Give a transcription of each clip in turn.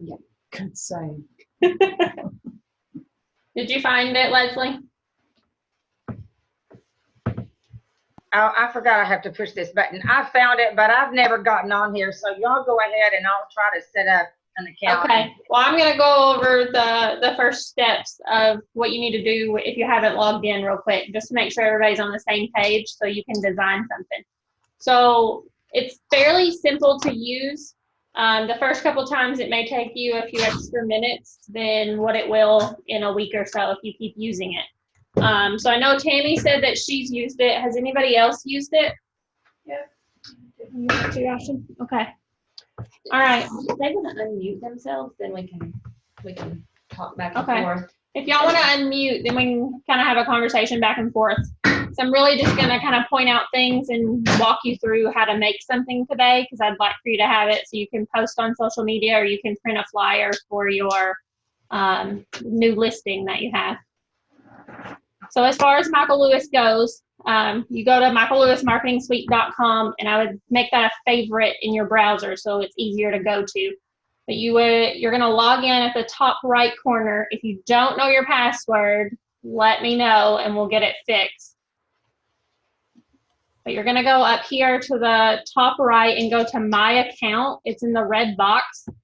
Yeah, good save. Did you find it, Leslie? Oh, I forgot I have to push this button. I found it, but I've never gotten on here. So y'all go ahead and I'll try to set up an account. Okay. Well, I'm going to go over the first steps of what you need to do if you haven't logged in real quick, just to make sure everybody's on the same page so you can design something. So it's fairly simple to use. The first couple times it may take you a few extra minutes than what it will in a week or so if you keep using it. So I know Tammy said that she's used it. Has anybody else used it? Yeah. You want to, Ashton? Okay. All right. If they want to unmute themselves, then we can talk back and Okay. forth. If y'all want to unmute, then we can kind of have a conversation back and forth. So I'm really just going to kind of point out things and walk you through how to make something today, because I'd like for you to have it so you can post on social media, or you can print a flyer for your new listing that you have. So as far as Michael Lewis goes, you go to michaellewismarketingsuite.com, and I would make that a favorite in your browser so it's easier to go to. But you're going to log in at the top right corner. If you don't know your password, let me know and we'll get it fixed. But you're going to go up here to the top right and go to My Account. It's in the red box. And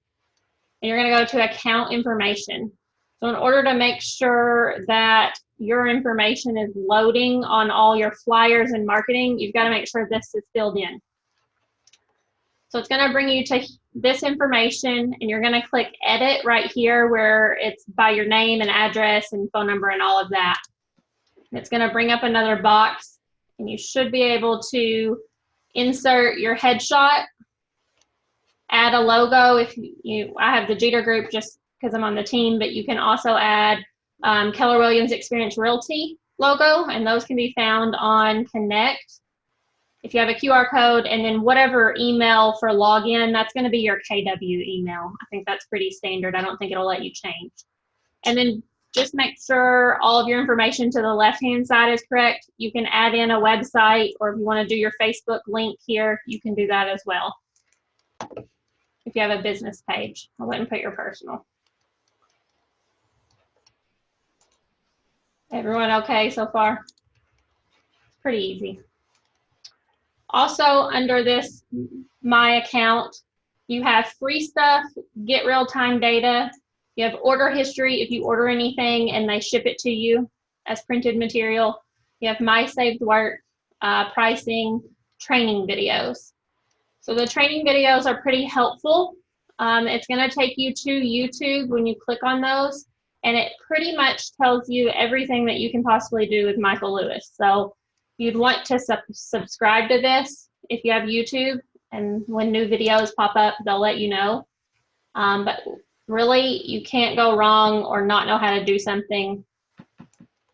you're going to go to Account Information. So in order to make sure that your information is loading on all your flyers and marketing, you've got to make sure this is filled in. So it's going to bring you to this information, and you're going to click Edit right here where it's by your name and address and phone number and all of that. And it's going to bring up another box, and you should be able to insert your headshot, add a logo. If I have the Jeter Group just because I'm on the team, but you can also add Keller Williams Experience Realty logo, and those can be found on Connect. If you have a QR code, and then whatever email for login, that's going to be your KW email. I think that's pretty standard. I don't think it'll let you change. And then just make sure all of your information to the left-hand side is correct. You can add in a website, or if you want to do your Facebook link here, you can do that as well. If you have a business page, I wouldn't put your personal. Everyone okay so far? It's pretty easy. Also, under this My Account, you have free stuff, get real-time data. You have order history if you order anything and they ship it to you as printed material. You have My Saved Work, pricing, training videos. So the training videos are pretty helpful. It's going to take you to YouTube when you click on those, and it pretty much tells you everything that you can possibly do with Michael Lewis. So you'd want to subscribe to this if you have YouTube, and when new videos pop up, they'll let you know. But really, you can't go wrong or not know how to do something,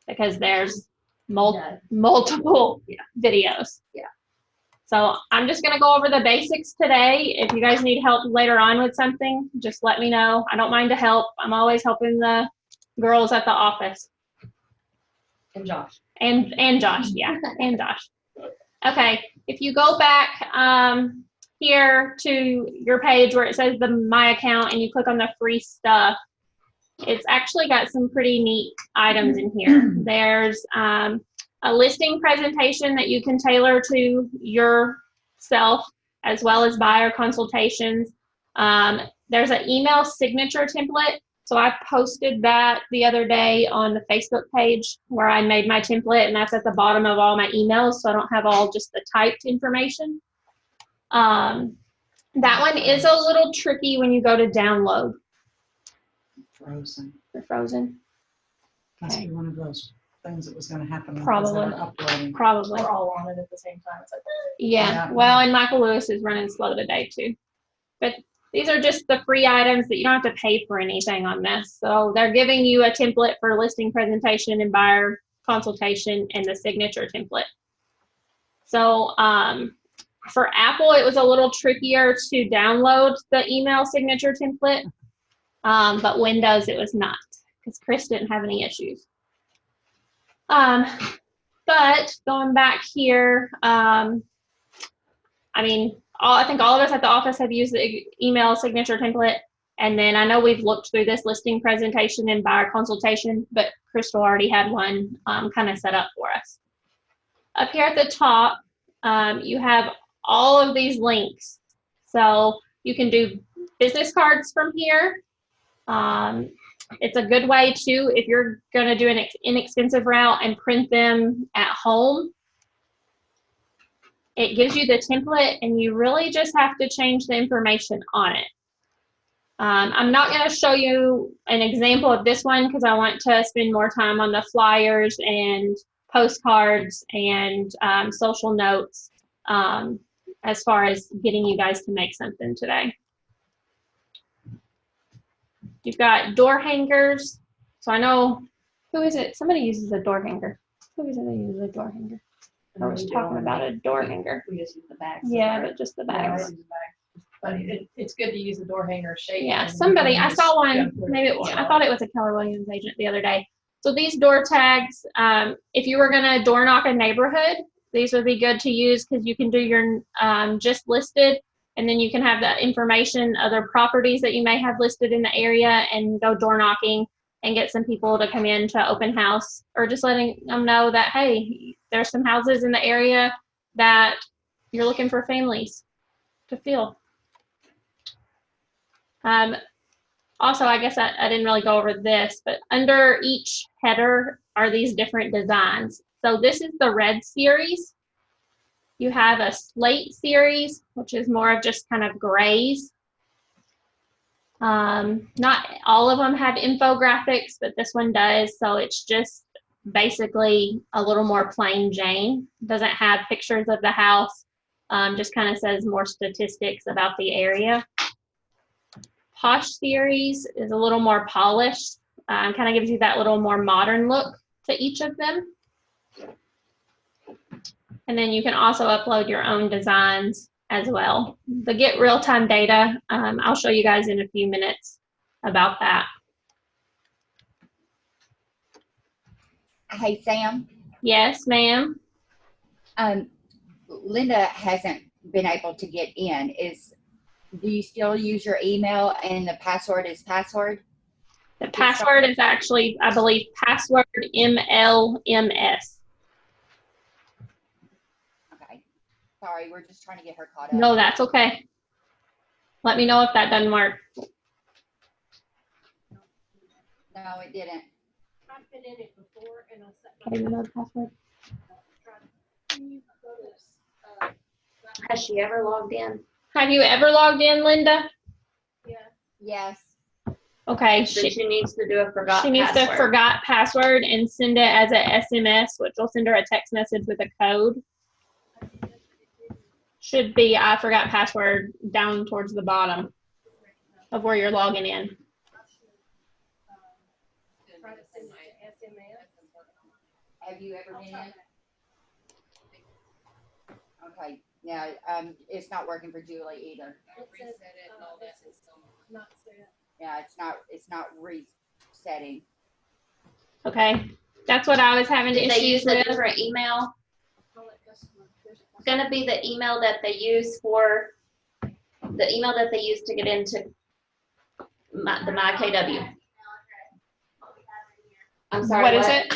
because there's multiple videos. Yeah. So I'm just going to go over the basics today. If you guys need help later on with something, just let me know. I don't mind to help. I'm always helping the girls at the office. And Josh. And Josh, yeah, and Josh. Okay, if you go back here to your page where it says the My Account and you click on the free stuff, it's actually got some pretty neat items in here. There's a listing presentation that you can tailor to yourself, as well as buyer consultations. There's an email signature template. So I posted that the other day on the Facebook page where I made my template, and that's at the bottom of all my emails, so I don't have all just the typed information. That one is a little tricky when you go to download. Frozen. They're frozen. Must be one of those things that was going to happen. Probably. Uploading. Probably. We're all on it at the same time. It's like, Yeah. Well, and Michael Lewis is running slow today too. But these are just the free items that you don't have to pay for anything on this. So they're giving you a template for listing presentation and buyer consultation and the signature template. So for Apple, it was a little trickier to download the email signature template, but Windows, it was not, because Chris didn't have any issues. But going back here, I mean, I think all of us at the office have used the email signature template, And then I know we've looked through this listing presentation and buyer consultation, but Crystal already had one kind of set up for us. Up here at the top, you have all of these links. So you can do business cards from here. It's a good way to, if you're going to do an inexpensive route and print them at home. It gives you the template and you really just have to change the information on it. I'm not going to show you an example of this one because I want to spend more time on the flyers and postcards and social notes as far as getting you guys to make something today. You've got door hangers. So I know, who is it? Somebody uses a door hanger. Who is it that uses a door hanger? I was talking about a door hanger. We just use the bags. Yeah, but just the bags. But it's good to use the door hanger shape. Yeah, and somebody, you can I saw just one, go through maybe, it. I thought it was a Keller Williams agent the other day. So these door tags, if you were gonna door knock a neighborhood, these would be good to use because you can do your just listed, and then you can have that information, other properties that you may have listed in the area, and go door knocking and get some people to come in to open house, or just letting them know that, hey, there's some houses in the area that you're looking for families to fill. Also, I guess I didn't really go over this, but under each header are these different designs. So this is the red series. You have a slate series, which is more of just kind of grays. Not all of them have infographics, but this one does. So it's just basically a little more plain Jane. Doesn't have pictures of the house. Just kind of says more statistics about the area. Posh series is a little more polished, kind of gives you that little more modern look to each of them. And then you can also upload your own designs as well. The get real-time data, I'll show you guys in a few minutes about that. Hey, Sam. Yes, ma'am. Linda hasn't been able to get in. Do you still use your email and the password is password? The password is actually, I believe, password MLMS. Okay. Sorry, we're just trying to get her caught up. No, that's okay. Let me know if that doesn't work. No, it didn't. I've been in it before and I set I didn't know the password. Has she ever logged in? Have you ever logged in, Linda? Yes. Okay. Then she needs to do a forgot She needs password. to forgot password and send it as a SMS, which will send her a text message with a code. Should be I forgot password down towards the bottom of where you're logging in. Have you ever been in? Okay. Yeah. It's not working for Julie either. Yeah, it's not resetting. Okay. That's what I was having Did they issues use a with. different email? It's gonna be the email that they use to get into the MyKW. I'm sorry. What is it?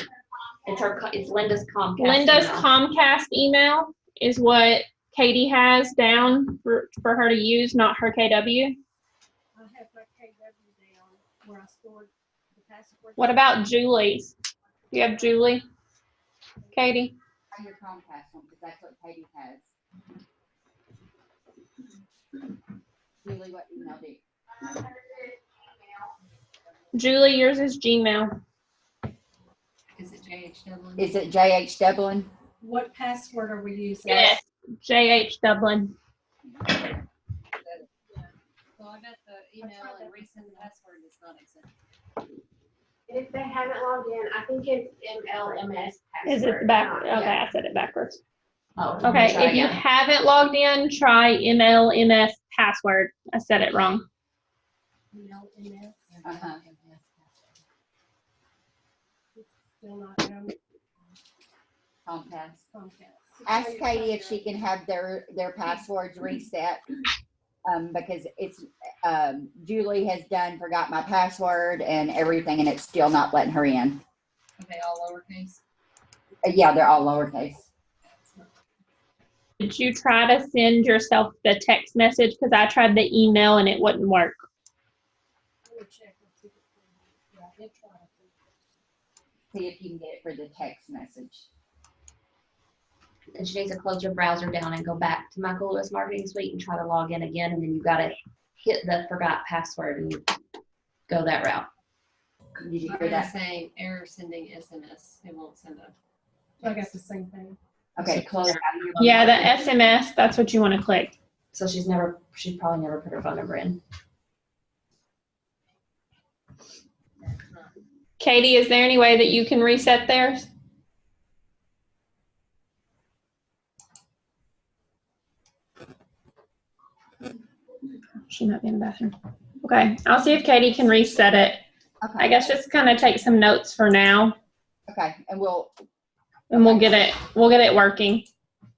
It's Linda's Comcast. Linda's email. Comcast email is what Katie has down for her to use, not her KW. I have my KW down where I stored the password. What about Julie's? Do you have Julie? Katie? Try your Comcast one because that's what Katie has. Julie, what email do you? Julie, yours is Gmail. Is it JH Dublin? Is it JH Dublin? What password are we using? Yes. JH Dublin. So I got the email and resend the password. It's not accepted. If they haven't logged in, I think it's MLMS password. Is it back? Okay, I said it backwards. Oh, Okay, try if you again. haven't logged in, try MLMS password. I said it wrong. MLMS. Uh-huh. Still not down. Comcast. Comcast. Ask Katie if she can have their passwords reset, because it's Julie has done forgot my password and everything, and it's still not letting her in. Okay, all lowercase. Yeah, they're all lowercase. Did you try to send yourself the text message? Because I tried the email and it wouldn't work. I would check and see if it can- yeah, I did try to. See if you can get it for the text message. And she needs to close your browser down and go back to Michael Lewis Marketing Suite and try to log in again, and then you gotta hit the forgot password and go that route. Did you hear You're that? saying error sending SMS. It won't send a. I got the same thing. Okay, close out of your. Yeah, the SMS, that's what you want to click. So she's probably never put her phone number in. Katie, is there any way that you can reset theirs? She might be in the bathroom. Okay, I'll see if Katie can reset it. Okay. I guess just kind of take some notes for now, Okay, and and we'll get it working.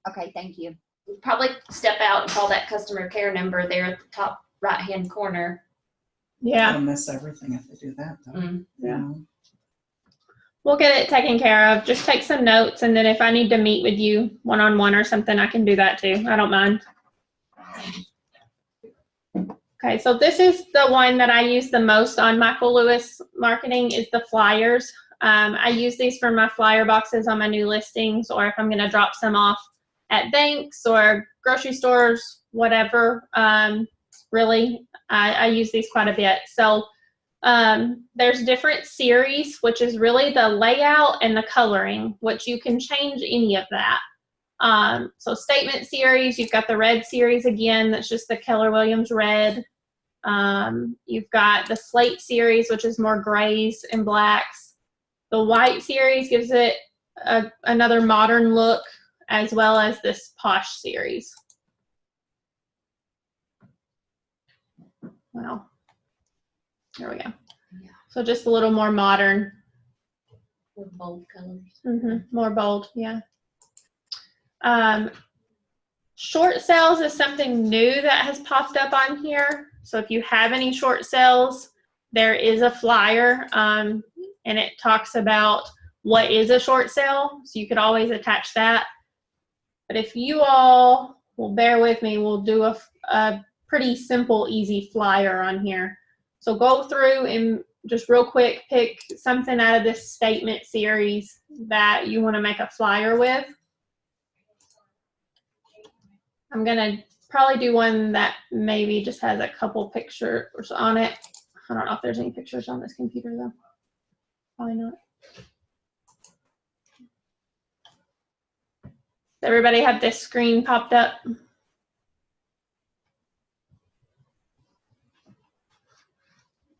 okay, thank you. Probably step out and call that customer care number there at the top right-hand corner. Yeah, They'll miss everything if they do that, though. Mm. You know? we'll get it taken care of. Just take some notes, and then if I need to meet with you one-on-one or something, I can do that too. I don't mind. Okay, so this is the one that I use the most on Michael Lewis Marketing is the flyers. I use these for my flyer boxes on my new listings, or if I'm going to drop some off at banks or grocery stores, whatever. Really, I use these quite a bit. So there's different series, which is really the layout and the coloring, which you can change any of that. So statement series, you've got the red series again, that's just the Keller Williams red. You've got the slate series, which is more grays and blacks. The white series gives it another modern look, as well as this posh series. Well, there we go. Yeah. So just a little more modern. With bold colors. More bold, yeah. Short sales is something new that has popped up on here. So if you have any short sales, there is a flyer, and it talks about what is a short sale. So you could always attach that. But if you all will bear with me, we'll do a pretty simple, easy flyer on here. So go through and just real quick pick something out of this statement series that you want to make a flyer with. I'm going to probably do one that maybe just has a couple pictures on it. I don't know if there's any pictures on this computer though. Probably not. Does everybody have this screen popped up?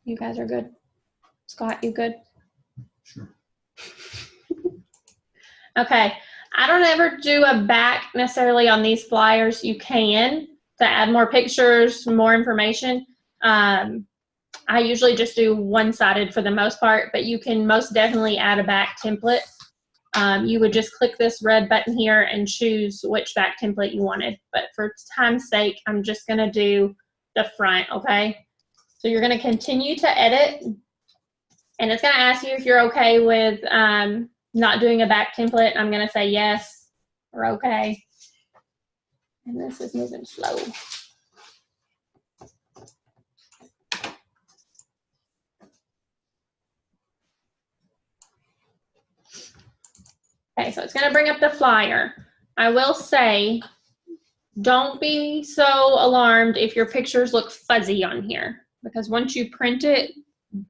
You guys are good. Scott, you good? Sure. Okay. I don't ever do a back necessarily on these flyers. You can to add more pictures, more information. I usually just do one-sided for the most part, but you can most definitely add a back template. You would just click this red button here and choose which back template you wanted. But for time's sake, I'm just going to do the front, okay? So you're going to continue to edit, and it's going to ask you if you're okay with not doing a back template. I'm going to say yes or okay. And this is moving slow. Okay, so it's going to bring up the flyer. I will say, don't be so alarmed if your pictures look fuzzy on here, because once you print it,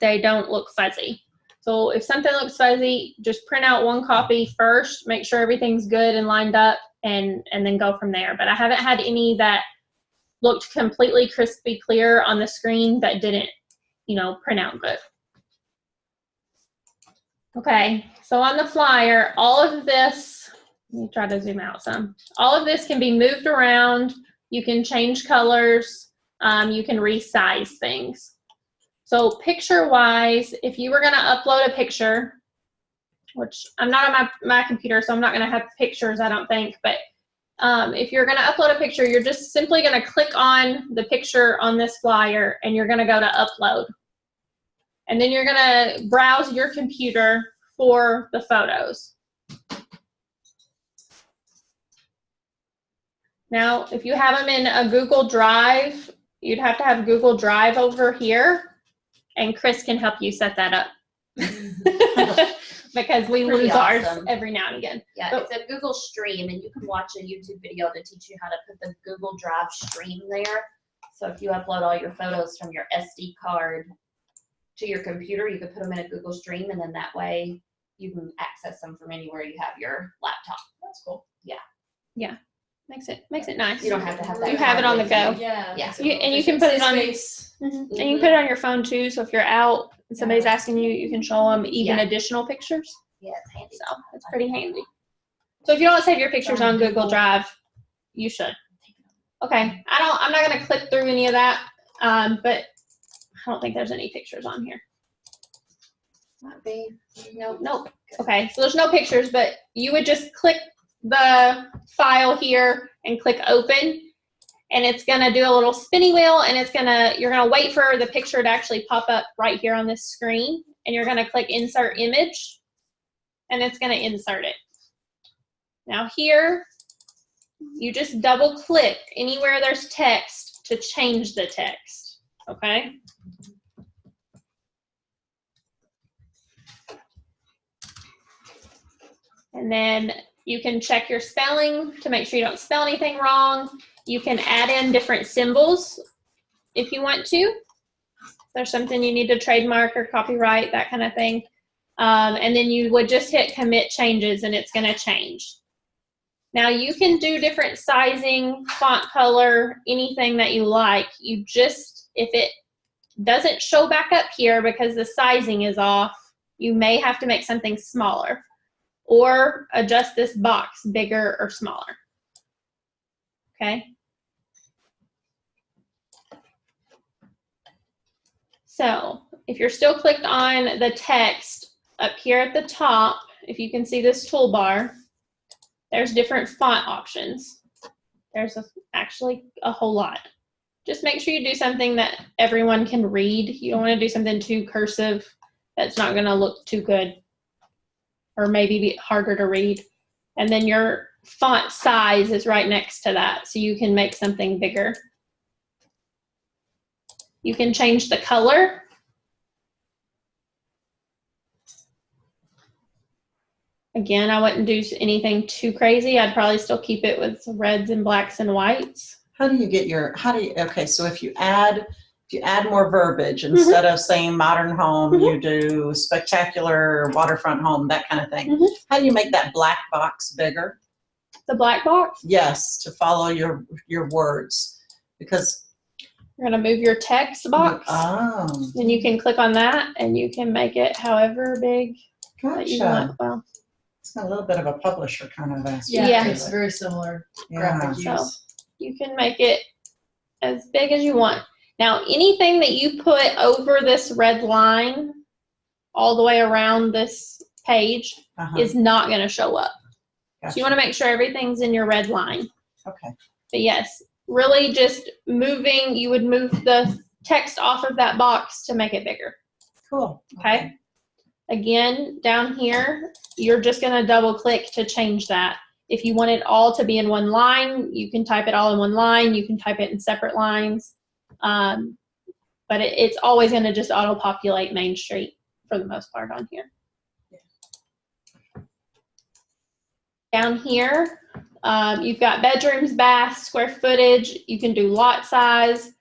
they don't look fuzzy. So if something looks fuzzy, just print out one copy first, make sure everything's good and lined up, and then go from there. But I haven't had any that looked completely crispy clear on the screen that didn't, print out good. Okay, so on the flyer, all of this, let me try to zoom out some. All of this can be moved around. You can change colors. You can resize things. So picture-wise, if you were going to upload a picture, which I'm not on my computer, so I'm not going to have pictures, I don't think, but if you're going to upload a picture, you're just simply going to click on the picture on this flyer and you're going to go to upload. And then you're going to browse your computer for the photos. Now, if you have them in a Google Drive, you'd have to have Google Drive over here, and Chris can help you set that up. Because we Pretty lose ours awesome. every now and again. Yeah, But- it's a Google Stream, and you can watch a YouTube video to teach you how to put the Google Drive stream there. So if you upload all your photos from your SD card to your computer, you could put them in a Google Stream, and then that way you can access them from anywhere you have your laptop. That's cool. Makes it nice. You don't have to have that. You have it on the with go. you. Yeah. Yeah. makes You- and you efficient. can put it on- Space. And you can put it on your phone too, so if you're out and somebody's Yeah. asking you, you can show them even Yeah. additional pictures. Yeah, it's handy. So it's pretty handy. So if you don't save your pictures on Google Drive, you should. Okay, I'm not gonna click through any of that, but I don't think there's any pictures on here. Might be. Nope. Nope. Okay, so there's no pictures, but you would just click the file here and click open, and it's gonna do a little spinny wheel, and you're gonna wait for the picture to actually pop up right here on this screen, and you're gonna click insert image, and it's gonna insert it. Now here, you just double click anywhere there's text to change the text, okay? And then you can check your spelling to make sure you don't spell anything wrong. You can add in different symbols if you want to. If there's something you need to trademark or copyright, that kind of thing. And then you would just hit commit changes and it's gonna change. Now you can do different sizing, font color, anything that you like. You just, if it doesn't show back up here because the sizing is off, you may have to make something smaller or adjust this box bigger or smaller. Okay. So if you're still clicked on the text up here at the top, if you can see this toolbar, there's different font options. There's actually a whole lot. Just make sure you do something that everyone can read. You don't want to do something too cursive that's not going to look too good or maybe be harder to read. And then your font size is right next to that, so you can make something bigger. You can change the color. Again, I wouldn't do anything too crazy. I'd probably still keep it with reds and blacks and whites. How do you get okay, so if you add more verbiage, instead of saying modern home, you do spectacular waterfront home, that kind of thing. How do you make that black box bigger? The black box, Yes, to follow your words. Because you're gonna move your text box. oh, And you can click on that and you can make it however big that you gotcha. want. Well, It's got a little bit of a publisher kind of aspect. Yeah. to It's it. very similar Yeah. graphic So- use. you can make it as big as you want. Now, anything that you put over this red line all the way around this page Uh-huh. is not going to show up. So Gotcha. you want to make sure everything's in your red line. Okay. But yes, really just you would move the text off of that box to make it bigger. Cool. Okay. Again, down here, you're just going to double click to change that. If you want it all to be in one line, you can type it all in one line. You can type it in separate lines. But it's always going to just auto-populate Main Street for the most part on here. Down here, you've got bedrooms, baths, square footage. You can do lot size.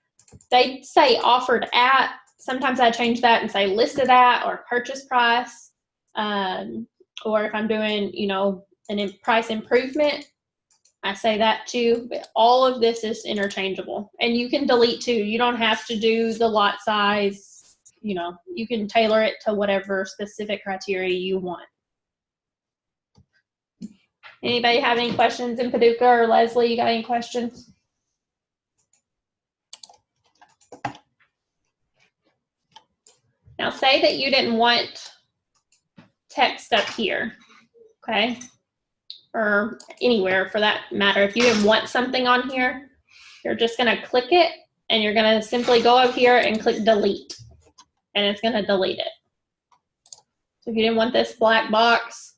They say offered at. Sometimes I change that and say listed at or purchase price. Or if I'm doing, an price improvement, I say that too. But all of this is interchangeable. And you can delete too. You don't have to do the lot size. You can tailor it to whatever specific criteria you want. Anybody have any questions in Paducah or Leslie? You got any questions? Now say that you didn't want text up here, okay? or anywhere for that matter. If you didn't want something on here, you're just going to click it and you're going to simply go up here and click delete, and it's going to delete it. So if you didn't want this black box,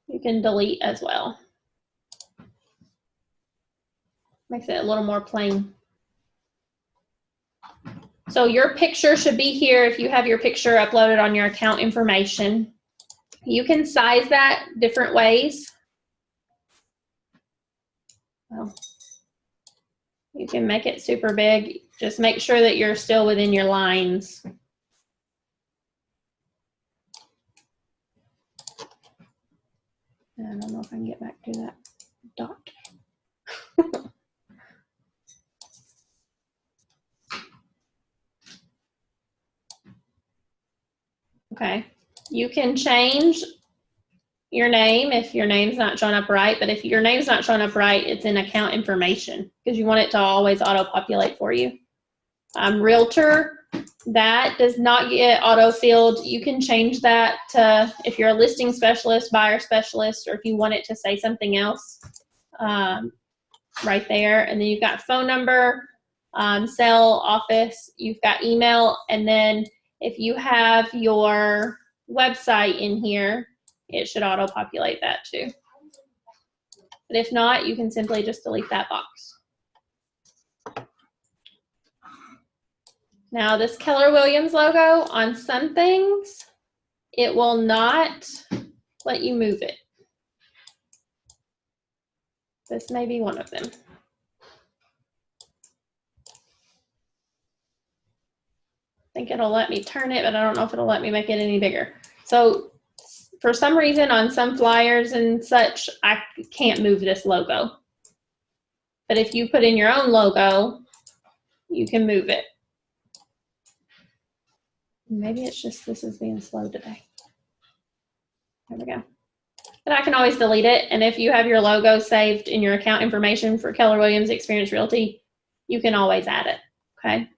you can delete as well. Makes it a little more plain. So your picture should be here if you have your picture uploaded on your account information. You can size that different ways. Well, you can make it super big. Just make sure that you're still within your lines. I don't know if I can get back to that dot. Okay, you can change your name if your name's not showing up right, but if your name's not showing up right, it's in account information because you want it to always auto-populate for you. Realtor, that does not get auto-filled. You can change that to, if you're a listing specialist, buyer specialist, or if you want it to say something else right there. And then you've got phone number, cell, office, you've got email, and then if you have your website in here, it should auto-populate that too. But if not, you can simply just delete that box. Now this Keller Williams logo, on some things, it will not let you move it. This may be one of them. I think it'll let me turn it, but I don't know if it'll let me make it any bigger. So for some reason on some flyers and such, I can't move this logo. But if you put in your own logo, you can move it. Maybe it's just this is being slow today. There we go. But I can always delete it. And if you have your logo saved in your account information for Keller Williams Experience Realty, you can always add it, okay?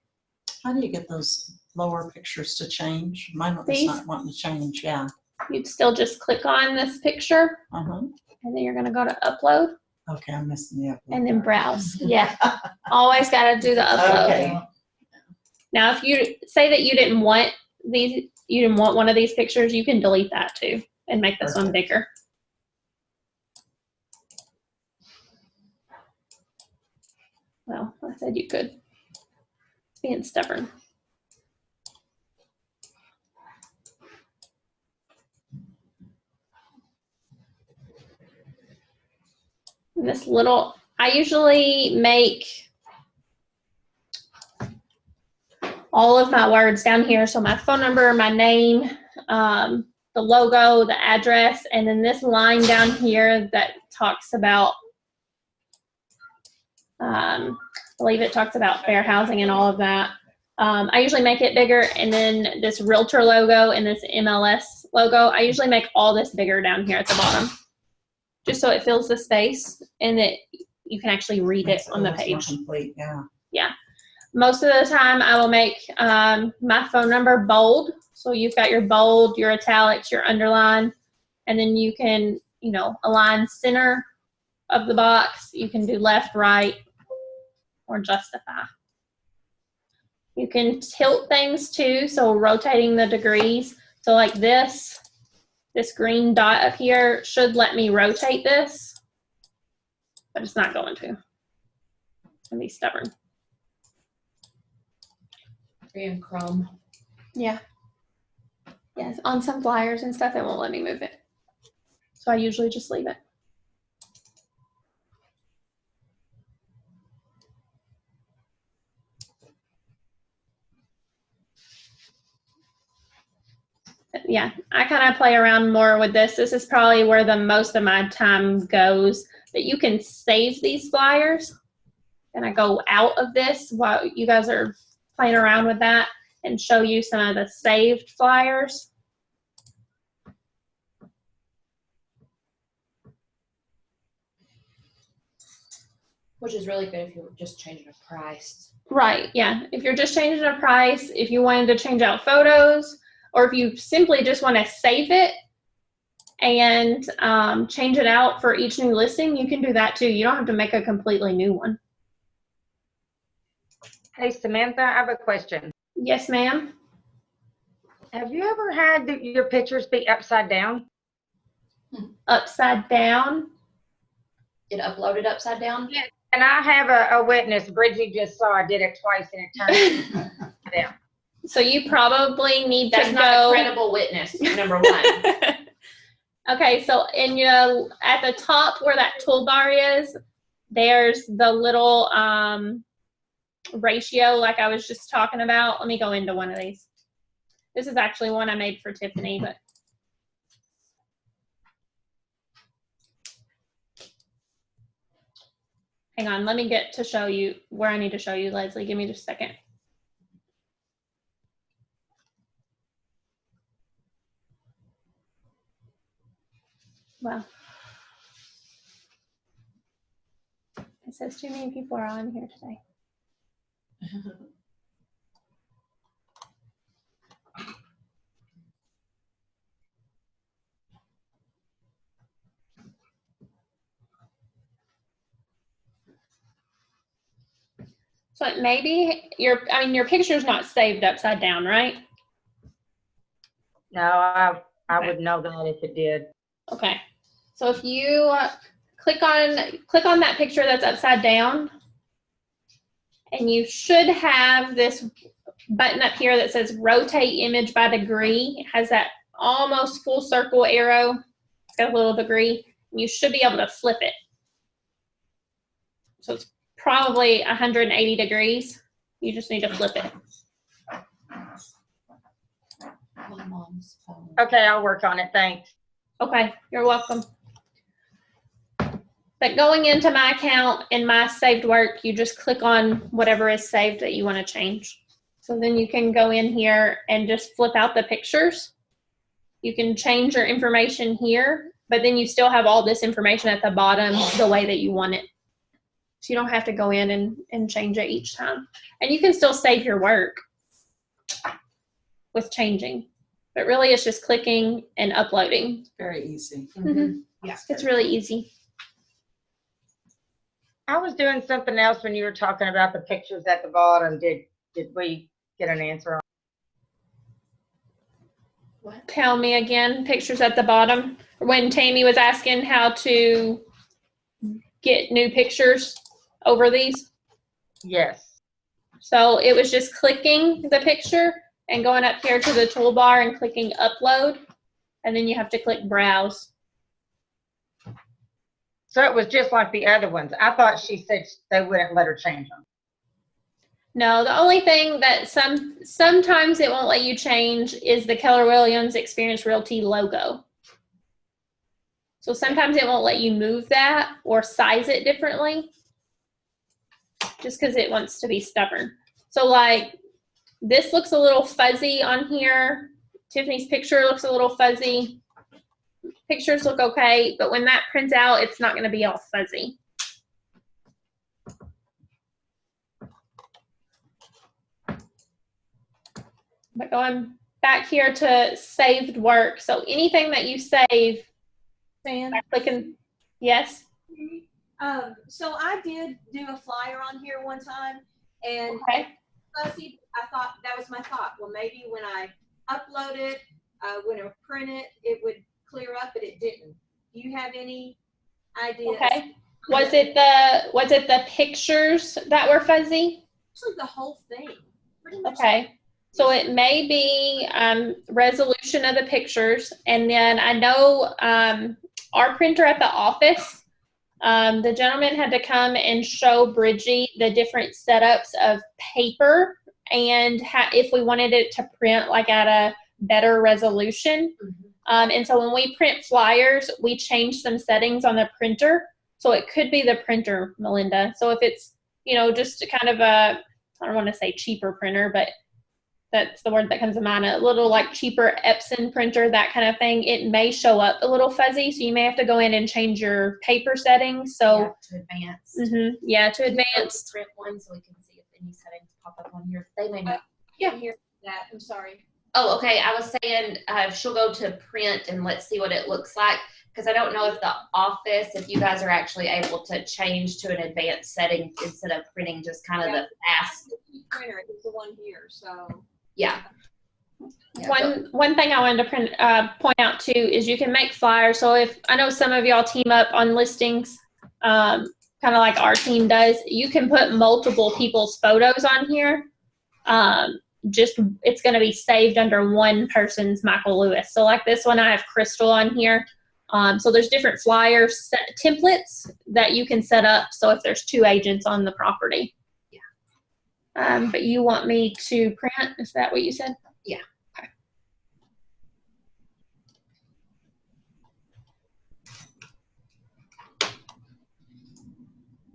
How do you get those lower pictures to change? Mine is not wanting to change, yeah. You'd still just click on this picture, and then you're gonna go to upload. Okay, I'm missing the upload. And then browse. Yeah, always gotta do the upload. Okay. Now, if you say that you didn't want these, you didn't want one of these pictures, you can delete that too and make this one bigger. Well, I said you could. It's being stubborn. And this little, I usually make all of my words down here. So my phone number, my name, the logo, the address, and then this line down here that talks about, I believe it talks about fair housing and all of that. I usually make it bigger, and then this realtor logo and this MLS logo, I usually make all this bigger down here at the bottom, just so it fills the space and that you can actually read it on the page. Complete, yeah. Yeah. Most of the time I will make my phone number bold. So you've got your bold, your italics, your underline, and then you can, you know, align center of the box. You can do left, right, or justify. You can tilt things too, so rotating the degrees. So like this green dot up here should let me rotate this, but it's not going to. It's gonna be stubborn. And Chrome. Yeah. Yes, on some flyers and stuff, it won't let me move it. So I usually just leave it. Yeah, I kind of play around more with this. This is probably where the most of my time goes. But you can save these flyers. And I go out of this while you guys are playing around with that and show you some of the saved flyers. Which is really good if you're just changing a price. Right, yeah. If you're just changing a price, if you wanted to change out photos, or if you simply just want to save it, and change it out for each new listing, you can do that too. You don't have to make a completely new one. Hey, Samantha, I have a question. Yes, ma'am. Have you ever had your pictures be upside down? Upside down. It uploaded upside down. Yes. And I have a witness. Bridget just saw I did it twice and it turned down. So you probably need That's to not go. a credible witness, number one. Okay, so at the top where that toolbar is, there's the little ratio like I was just talking about. Let me go into one of these. This is actually one I made for Tiffany, but hang on, let me get to show you where I need to show you, Leslie. Give me just a second. Wow. It says too many people are on here today. So maybe your picture's not saved upside down, right? No, I would know that if it did. Okay. So if you click on that picture that's upside down, and you should have this button up here that says rotate image by degree. It has that almost full circle arrow. It's got a little degree. And you should be able to flip it. So it's probably 180 degrees. You just need to flip it. My mom's phone. Okay, I'll work on it. Thanks. Okay, you're welcome. But going into my account and my saved work, you just click on whatever is saved that you want to change. So then you can go in here and just flip out the pictures. You can change your information here, but then you still have all this information at the bottom the way that you want it. So you don't have to go in and change it each time. And you can still save your work with changing. But really it's just clicking and uploading. Very easy. Mm-hmm. Yeah. It's really easy. I was doing something else when you were talking about the pictures at the bottom. Did we get an answer on? What? Tell me again, pictures at the bottom. When Tammy was asking how to get new pictures over these. Yes. So it was just clicking the picture and going up here to the toolbar and clicking upload. And then you have to click browse. So it was just like the other ones. I thought she said they wouldn't let her change them. No, the only thing that sometimes it won't let you change is the Keller Williams Experience Realty logo. So sometimes it won't let you move that or size it differently just because it wants to be stubborn. So like this looks a little fuzzy on here. Tiffany's picture looks a little fuzzy. Pictures look okay, but when that prints out, it's not going to be all fuzzy. But going back here to saved work. So anything that you save, Sam? by clicking, yes? So I did do a flyer on here one time, and Okay. fuzzy, I thought, that was my thought. Well, maybe when I upload it, when I print it, it would clear up, but it didn't. Do you have any ideas? Okay. Was it the pictures that were fuzzy? Actually, the whole thing. Pretty much. Okay. So it may be resolution of the pictures. And then I know our printer at the office, the gentleman had to come and show Bridgie the different setups of paper and if we wanted it to print like at a better resolution. And so when we print flyers, we change some settings on the printer. So it could be the printer, Melinda. So if it's, just kind of a, I don't want to say cheaper printer, but that's the word that comes to mind, a little like cheaper Epson printer, that kind of thing, it may show up a little fuzzy. So you may have to go in and change your paper settings. So Yeah, to advanced. Yeah, to advanced. Print one so we can see if any settings pop up on here. They may not. Yeah, hear that. I'm sorry. Oh, okay. I was saying she'll go to print and let's see what it looks like. Because I don't know if the office, if you guys are actually able to change to an advanced setting instead of printing just kind of the fast. The printer is the one here, so. Yeah. One thing I wanted to point out too is you can make flyers. So if I know some of y'all team up on listings, kind of like our team does, you can put multiple people's photos on here. Just it's going to be saved under one person's Michael Lewis. So like this one, I have Crystal on here. So there's different flyer templates that you can set up. So if there's 2 agents on the property. Yeah. But you want me to print? Is that what you said? Yeah. Okay.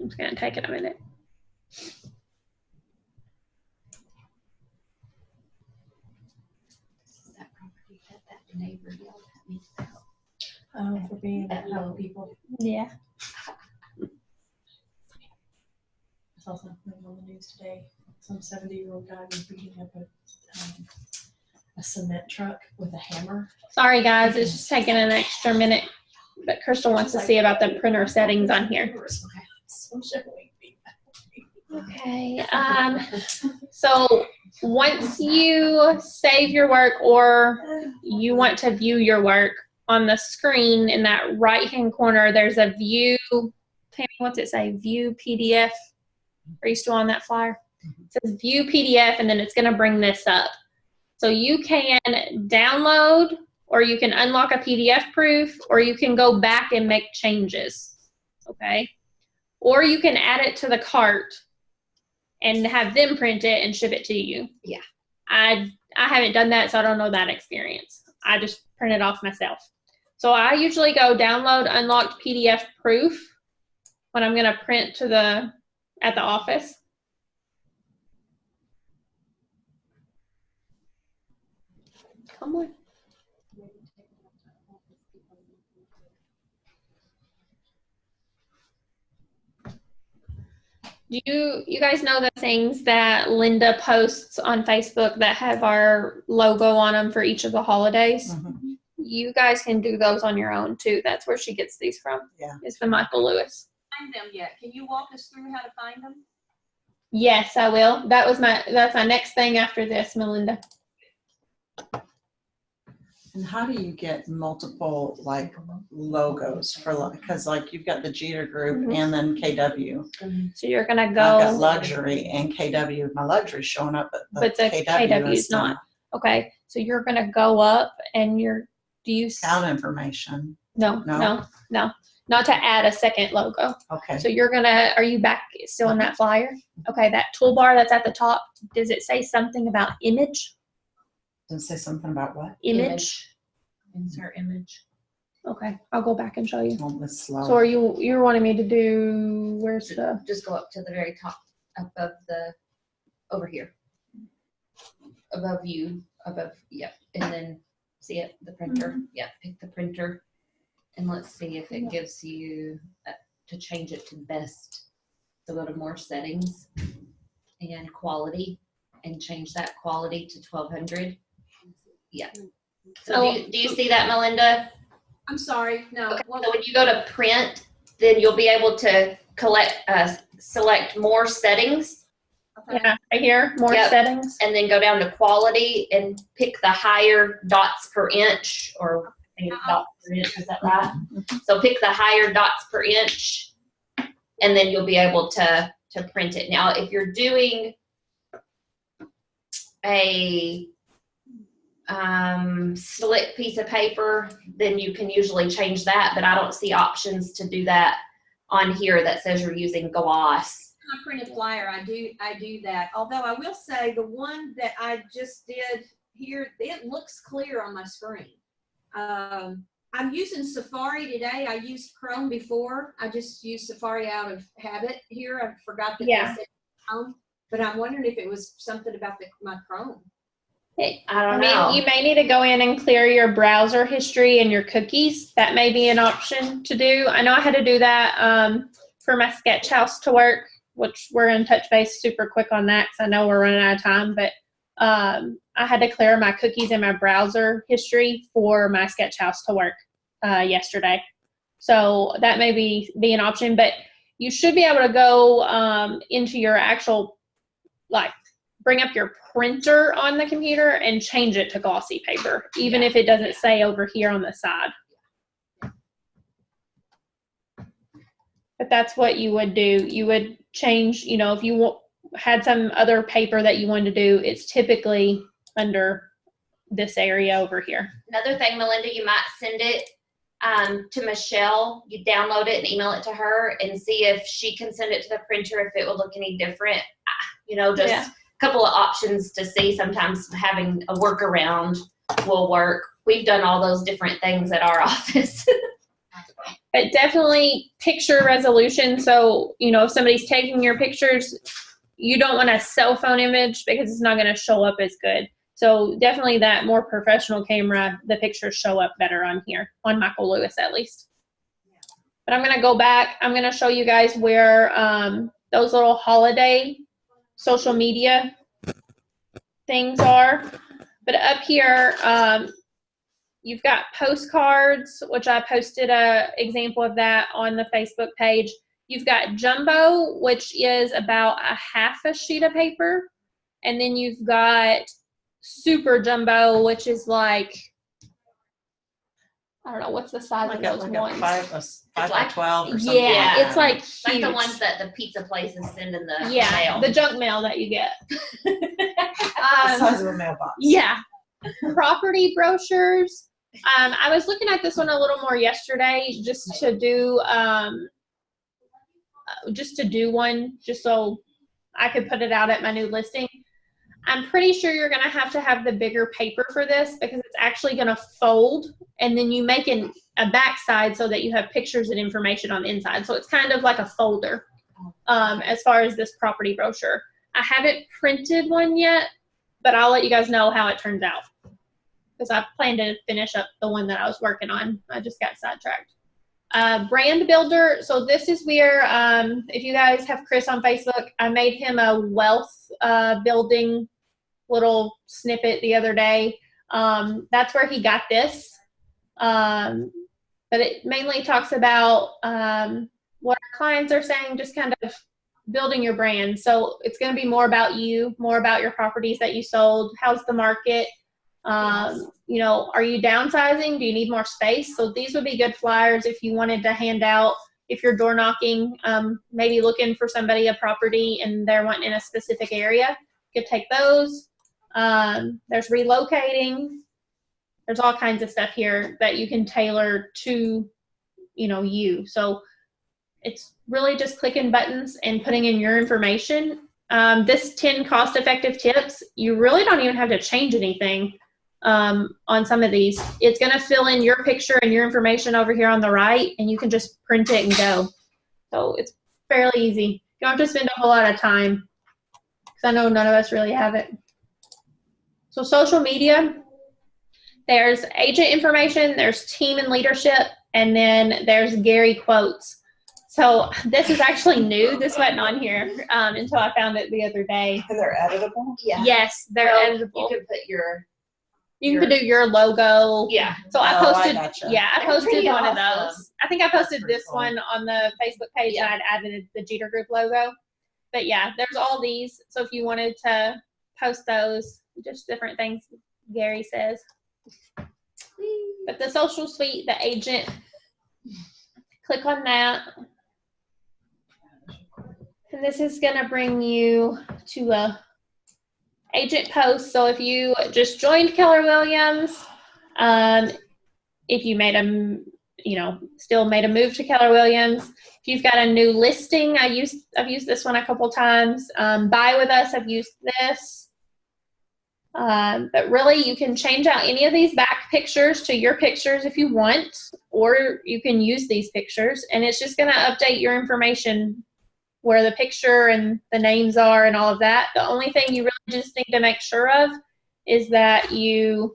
It's going to take it a minute. That property that neighbor yelled at me about. For being low people. Yeah. I saw something on the news today. Some 70-year-old guy was beating up a cement truck with a hammer. Sorry guys, it's just taking an extra minute. But Crystal wants to see about the printer settings on here. Okay. So once you save your work or you want to view your work, on the screen in that right-hand corner, there's a view. Tammy, what's it say? View PDF. Are you still on that flyer? It says view PDF, and then it's going to bring this up. So you can download, or you can unlock a PDF proof, or you can go back and make changes. Okay? Or you can add it to the cart and have them print it and ship it to you. Yeah. I haven't done that, so I don't know that experience. I just print it off myself. So I usually go download unlocked PDF proof when I'm going to print to at the office. Come on. Do you guys know the things that Linda posts on Facebook that have our logo on them for each of the holidays? Mm-hmm. You guys can do those on your own too. That's where she gets these from. Yeah. Is the Michael Lewis. Find them yet? Can you walk us through how to find them? Yes, I will. That's my next thing after this, Melinda. And how do you get multiple like logos for like, because like you've got the Jeter Group Mhm. and then KW. So you're gonna I've got go. luxury and KW. My luxury's showing up, But the KW is not. Okay, so you're gonna go up and Account information. No, not to add a second logo. Okay. So are you back still in that flyer? Okay, that toolbar that's at the top, does it say something about image? Does it say something about what? Image. Insert image. Okay, I'll go back and show you. Oh, this slow. So you're wanting me to do, where's the? Just go up to the very top, over here. Above you, yep. And then see it, the printer. Yep, pick the printer. And let's see if it gives you to change it to best. So go to more settings and quality and change that quality to 1200. Yeah. So do you see that, Melinda? I'm sorry, no. Okay, so when you go to print, then you'll be able to select more settings. Okay. Yeah, right here, more Yep. settings. And then go down to quality and pick the higher dots per inch, or I think it's dots per inch, is that right? So pick the higher dots per inch, and then you'll be able to print it. Now, if you're doing a slick piece of paper, then you can usually change that, but I don't see options to do that on here that says you're using gloss. I print a flyer, I do that. Although I will say the one that I just did here, it looks clear on my screen. I'm using Safari today. I used Chrome before. I just used Safari out of habit here. I forgot that Yeah. they said Chrome, but I'm wondering if it was something about my Chrome. I don't know. You may need to go in and clear your browser history and your cookies. That may be an option to do. I know I had to do that for my SketchHouse to work, which we're going to touch base super quick on that because I know we're running out of time. But I had to clear my cookies and my browser history for my SketchHouse to work yesterday. So that may be an option, but you should be able to go into your actual, like, bring up your printer on the computer and change it to glossy paper, even if it doesn't say over here on the side. But that's what you would do. You would change, you know, if you had some other paper that you wanted to do, it's typically under this area over here. Another thing, Melinda, you might send it to Michelle. You download it and email it to her and see if she can send it to the printer, if it would look any different. You know, just a couple of options to see. Sometimes having a workaround will work. We've done all those different things at our office. But definitely picture resolution. So, you know, if somebody's taking your pictures, you don't want a cell phone image because it's not going to show up as good. So definitely that more professional camera, the pictures show up better on here, on Michael Lewis at least. But I'm going to go back. I'm going to show you guys where those little holiday social media things are. But up here, you've got postcards, which I posted a example of that on the Facebook page. You've got jumbo, which is about a half a sheet of paper. And then you've got super jumbo, which is like, I don't know, what's the size of those ones? A 5 by 12 or something. Yeah, it's like huge. Like the ones that the pizza places send in the mail. The junk mail that you get. The size of a mailbox. Yeah. Property brochures. I was looking at this one a little more yesterday just to do one, just so I could put it out at my new listing. I'm pretty sure you're going to have the bigger paper for this because it's actually going to fold, and then you make a back side so that you have pictures and information on the inside. So it's kind of like a folder as far as this property brochure. I haven't printed one yet, but I'll let you guys know how it turns out because I plan to finish up the one that I was working on. I just got sidetracked. Brand builder. So this is where, if you guys have Chris on Facebook, I made him a wealth building little snippet the other day. That's where he got this. But it mainly talks about what our clients are saying, just kind of building your brand. So it's going to be more about you, more about your properties that you sold. How's the market? You know, are you downsizing? Do you need more space? So these would be good flyers if you wanted to hand out, if you're door knocking, maybe looking for somebody a property and they're wanting in a specific area, you could take those. There's relocating. There's all kinds of stuff here that you can tailor to, you know, you. So it's really just clicking buttons and putting in your information. This 10 cost-effective tips, you really don't even have to change anything on some of these. It's going to fill in your picture and your information over here on the right, and you can just print it and go. So it's fairly easy. You don't have to spend a whole lot of time because I know none of us really have it. So social media, there's agent information, there's team and leadership, and then there's Gary quotes. So this is actually new. This wasn't on here until I found it the other day. And they're editable? Yeah. Yes, they're editable. You could put you can do your logo. Yeah. So I posted, I They're posted pretty one of awesome. those. I think I posted this cool. one on the Facebook page and I'd added the Jeter Group logo. But yeah, there's all these. So if you wanted to post those, just different things Gary says. But the social suite, the agent, click on that. And this is going to bring you to a agent post. So if you just joined Keller Williams, if you made still made a move to Keller Williams, if you've got a new listing, I've used this one a couple times. Buy with us, I've used this. But really, you can change out any of these back pictures to your pictures if you want, or you can use these pictures, and it's just going to update your information where the picture and the names are and all of that. The only thing you really just need to make sure of is that you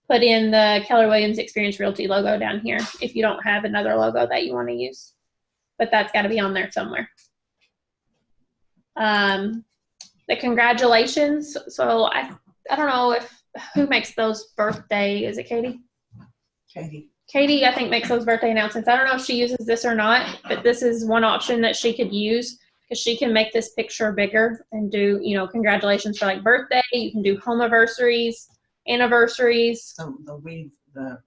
put in the Keller Williams Experience Realty logo down here if you don't have another logo that you want to use. But that's got to be on there somewhere. The congratulations. So I don't know who makes those birthday, is it Katie? Katie. Katie, I think, makes those birthday announcements. I don't know if she uses this or not, but this is one option that she could use because she can make this picture bigger and do, you know, congratulations for like birthday. You can do home anniversaries, anniversaries. So the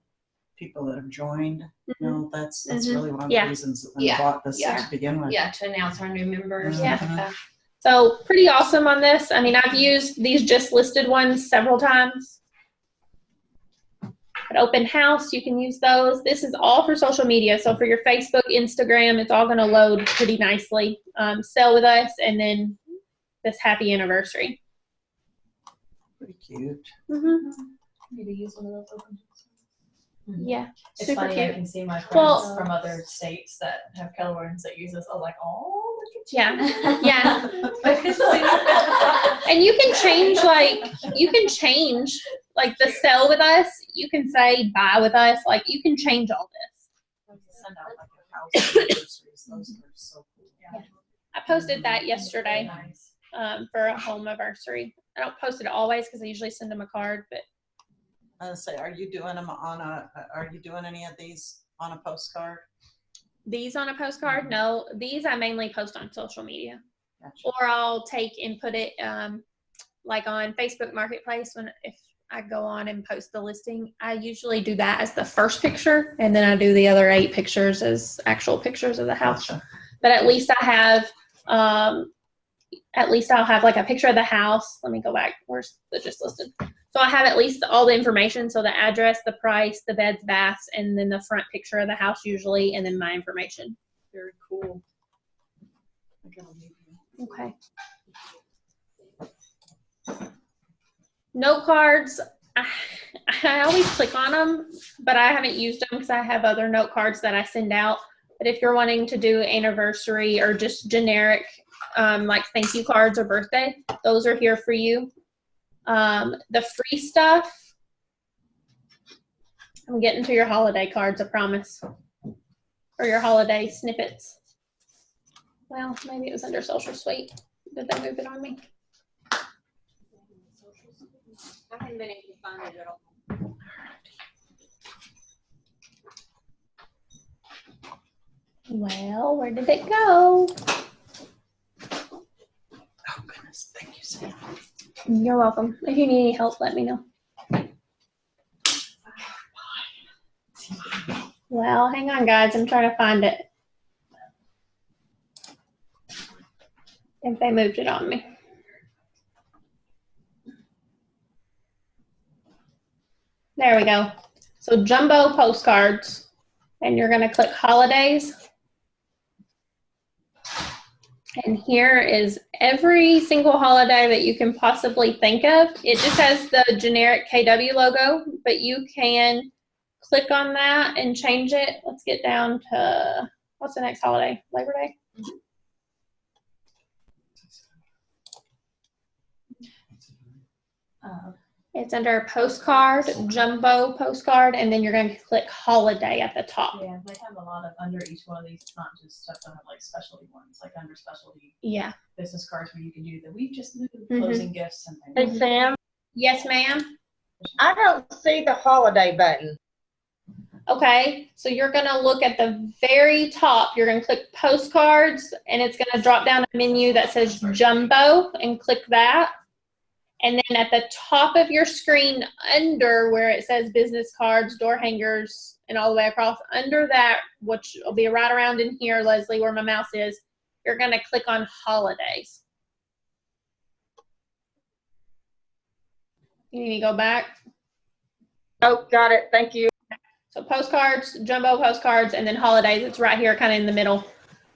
people that have joined, you know, that's Mhm. really one of Yeah. the reasons that we Yeah. bought this Yeah. to begin with. Yeah, to announce our new members. Yeah. Stuff like that. So pretty awesome on this. I mean, I've used these just listed ones several times. At open house, you can use those. This is all for social media. So for your Facebook, Instagram, it's all going to load pretty nicely. Sell with us, and then this happy anniversary. Pretty cute. Need to use one of those open. Yeah, It's super funny, I cute. can see my friends Well- from other states that have color warrants that use this. I was like, oh, look at Yeah, yeah. you. And you can change like the sell with us. You can say buy with us. Like you can change all this. Send out like a house anniversaries. Those are so cool. I posted that yesterday Nice. for a home anniversary. I don't post it always because I usually send them a card, but I was gonna say, are you doing them are you doing any of these on a postcard? these on a postcard, no. These I mainly post on social media. Gotcha. Or I'll take and put it like on Facebook Marketplace if I go on and post the listing. I usually do that as the first picture, and then I do the other 8 pictures as actual pictures of the house. Gotcha. But at least I have I'll have like a picture of the house. Let me go back. Where's the just listed? So I have at least all the information. So the address, the price, the beds, baths, and then the front picture of the house usually, and then my information. Very cool. I gotta leave you. Okay. Note cards, I always click on them, but I haven't used them because I have other note cards that I send out. But if you're wanting to do anniversary or just generic, like thank you cards or birthday, those are here for you. The free stuff, I'm getting to your holiday cards, I promise. Or your holiday snippets. Well, maybe it was under Social Suite. Did they move it on me? I haven't been able to find it at all. Well, where did it go? Oh goodness, thank you, Sam. You're welcome. If you need any help, let me know. Well, hang on, guys. I'm trying to find it. If they moved it on me. There we go. So jumbo postcards. And you're going to click holidays. And here is every single holiday that you can possibly think of. It just has the generic KW logo, but you can click on that and change it. Let's get down to, what's the next holiday? Labor Day? It's under postcard, jumbo postcard, and then you're going to click holiday at the top. Yeah, they have a lot of under each one of these. It's not just stuff that have like specialty ones, like under specialty Yeah. business cards where you can do the we just moved Mhm. closing gifts and Hey, things. Sam, Yes, ma'am. I don't see the holiday button. Okay, so you're going to look at the very top. You're going to click postcards, and it's going to drop down a menu that says jumbo, and click that. And then at the top of your screen, under where it says business cards, door hangers, and all the way across, under that, which will be right around in here, Leslie, where my mouse is, you're going to click on holidays. You need to go back. Oh, got it. Thank you. So postcards, jumbo postcards, and then holidays. It's right here, kind of in the middle.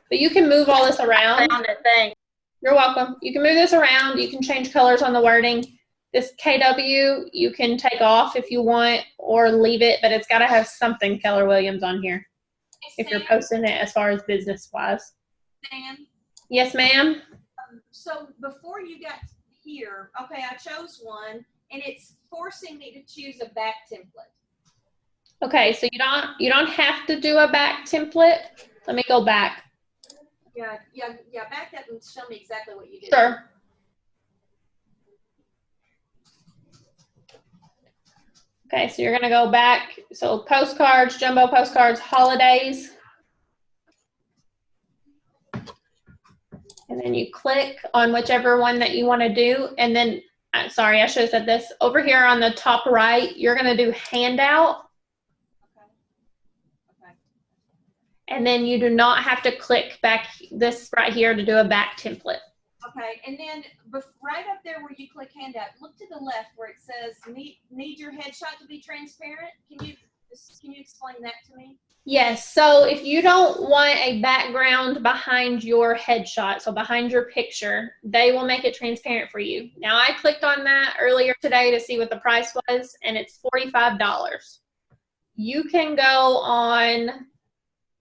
But you can move all this around. Found it. Thanks. You're welcome. You can move this around. You can change colors on the wording. This KW, you can take off if you want or leave it, but it's got to have something Keller Williams on here if you're posting it as far as business-wise. Sam, Yes, ma'am? so before you got here, okay, I chose one, and it's forcing me to choose a back template. Okay, so you don't have to do a back template. Let me go back. Yeah, back up and show me exactly what you did. Sure. Okay, so you're gonna go back. So postcards, jumbo postcards, holidays. And then you click on whichever one that you want to do. And then, sorry, I should have said this. Over here on the top right, you're going to do handout. Okay. And then you do not have to click back this right here to do a back template. Okay, and then right up there where you click handout, look to the left where it says need your headshot to be transparent. Can you explain that to me? Yes, so if you don't want a background behind your headshot, so behind your picture, they will make it transparent for you. Now, I clicked on that earlier today to see what the price was, and it's $45. You can go on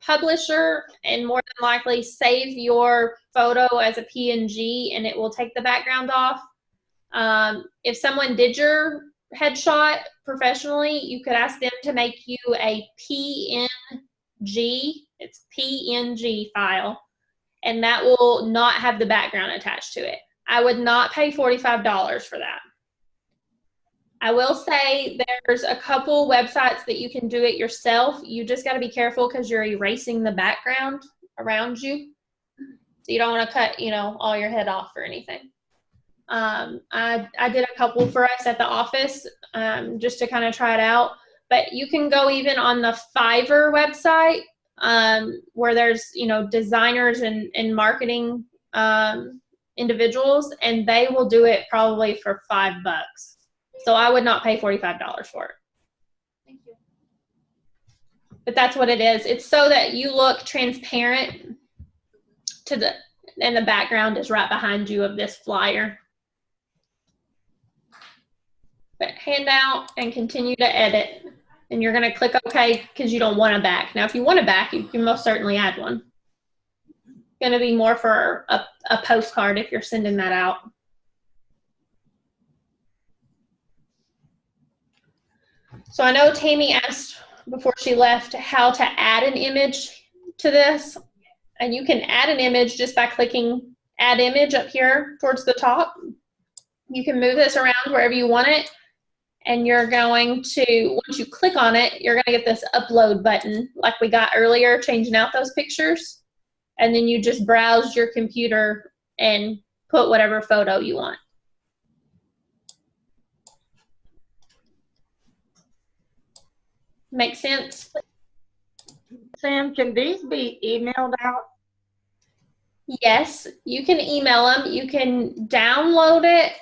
Publisher and more than likely save your photo as a PNG, and it will take the background off. If someone did your headshot professionally, you could ask them to make you a PNG, it's PNG file, and that will not have the background attached to it. I would not pay $45 for that. I will say there's a couple websites that you can do it yourself. You just got to be careful because you're erasing the background around you. So you don't want to cut, all your head off or anything. I did a couple for us at the office just to kind of try it out. But you can go even on the Fiverr website where there's, designers and marketing individuals, and they will do it probably for $5. So I would not pay $45 for it. Thank you. But that's what it is. It's so that you look transparent and the background is right behind you of this flyer. But handout and continue to edit. And you're going to click OK because you don't want a back. Now, if you want a back, you can most certainly add one. It's going to be more for a postcard if you're sending that out. So I know Tammy asked before she left how to add an image to this. And you can add an image just by clicking Add Image up here towards the top. You can move this around wherever you want it. And you're going to, once you click on it, you're going to get this upload button like we got earlier, changing out those pictures. And then you just browse your computer and put whatever photo you want. Make sense? Sam, can these be emailed out? Yes, you can email them. You can download it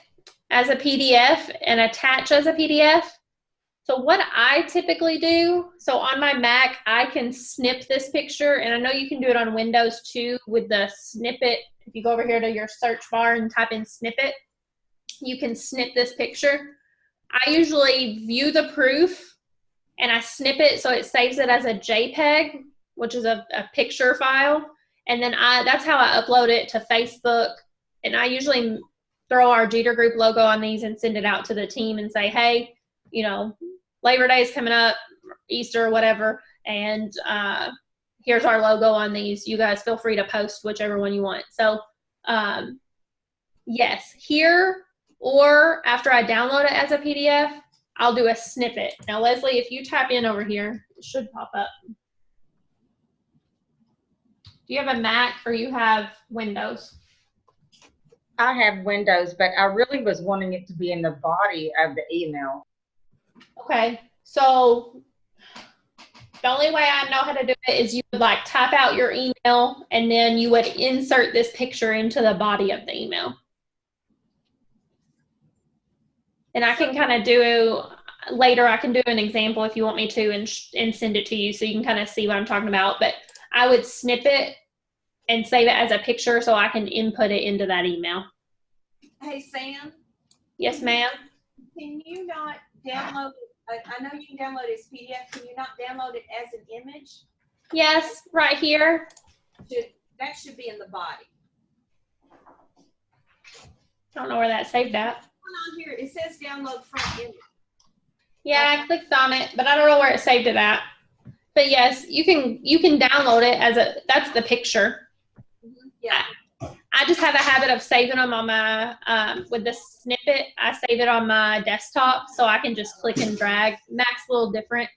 as a PDF and attach as a PDF. So what I typically do, so on my Mac, I can snip this picture, and I know you can do it on Windows too with the snippet. If you go over here to your search bar and type in snippet, you can snip this picture. I usually view the proof and I snip it so it saves it as a JPEG, which is a picture file. And then that's how I upload it to Facebook. And I usually throw our Jeter Group logo on these and send it out to the team and say, hey, Labor Day is coming up, Easter, whatever, and here's our logo on these. You guys feel free to post whichever one you want. So yes, here or after I download it as a PDF, I'll do a snippet. Now, Leslie, if you tap in over here, it should pop up. Do you have a Mac or you have Windows? I have Windows, but I really was wanting it to be in the body of the email. Okay, so the only way I know how to do it is you would type out your email and then you would insert this picture into the body of the email. And I can kind of do, later I can do an example if you want me to and send it to you so you can kind of see what I'm talking about. But I would snip it and save it as a picture so I can input it into that email. Hey, Sam? Yes, ma'am? Can you not download it? I know you can download it as PDF. Can you not download it as an image? Yes, right here. That should be in the body. I don't know where that saved at. On here, it says download front image. Yeah, I clicked on it, but I don't know where it saved it at. But yes, you can download it as that's the picture. Yeah. I just have a habit of saving them on my, with the snippet, I save it on my desktop so I can just click and drag. Mac's a little different.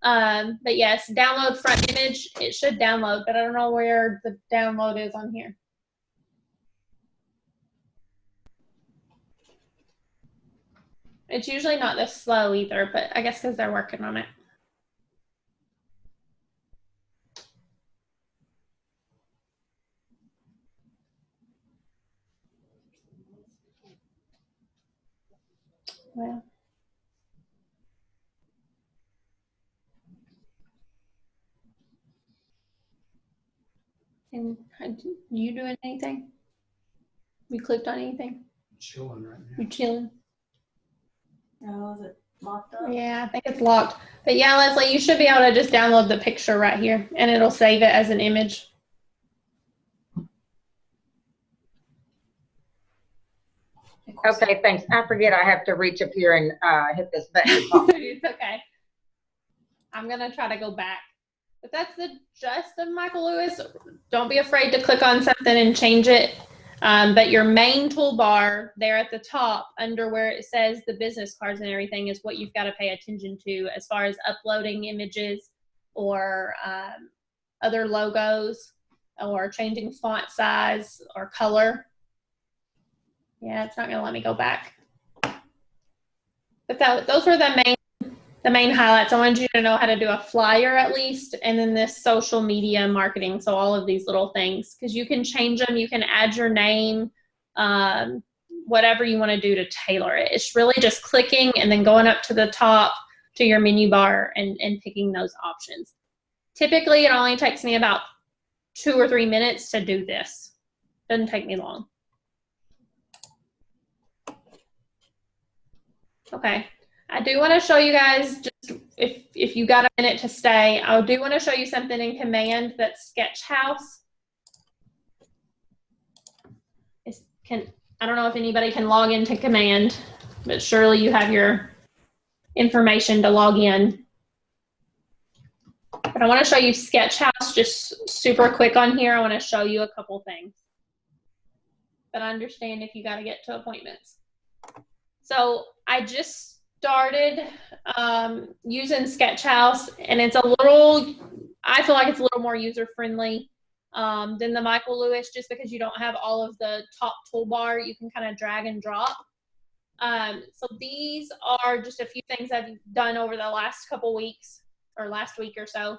But yes, download front image. It should download, but I don't know where the download is on here. It's usually not this slow either, but I guess because they're working on it. Well. And you doing anything? You clicked on anything? Chilling right now. You chilling? Oh, is it locked up? Yeah, I think it's locked. But yeah, Leslie, you should be able to just download the picture right here and it'll save it as an image. Okay, thanks. I forget I have to reach up here and hit this button. It's okay. I'm going to try to go back. But that's the gist of Michael Lewis. Don't be afraid to click on something and change it. But your main toolbar there at the top under where it says the business cards and everything is what you've got to pay attention to as far as uploading images or other logos or changing font size or color. Yeah, it's not going to let me go back. But those were the main highlights. I wanted you to know how to do a flyer at least, and then this social media marketing. So all of these little things, because you can change them. You can add your name, whatever you want to do to tailor it. It's really just clicking and then going up to the top to your menu bar and picking those options. Typically, it only takes me about 2 or 3 minutes to do this. Doesn't take me long. Okay. I do want to show you guys, just if you got a minute to stay, I do want to show you something in Command that's SketchHouse. I don't know if anybody can log into Command, but surely you have your information to log in. But I want to show you SketchHouse just super quick on here. I want to show you a couple things. But I understand if you got to get to appointments. So I just started using SketchHouse, and it's a little, I feel like it's a little more user-friendly than the Michael Lewis, just because you don't have all of the top toolbar. You can kind of drag and drop. So these are just a few things I've done over the last couple weeks, or last week or so.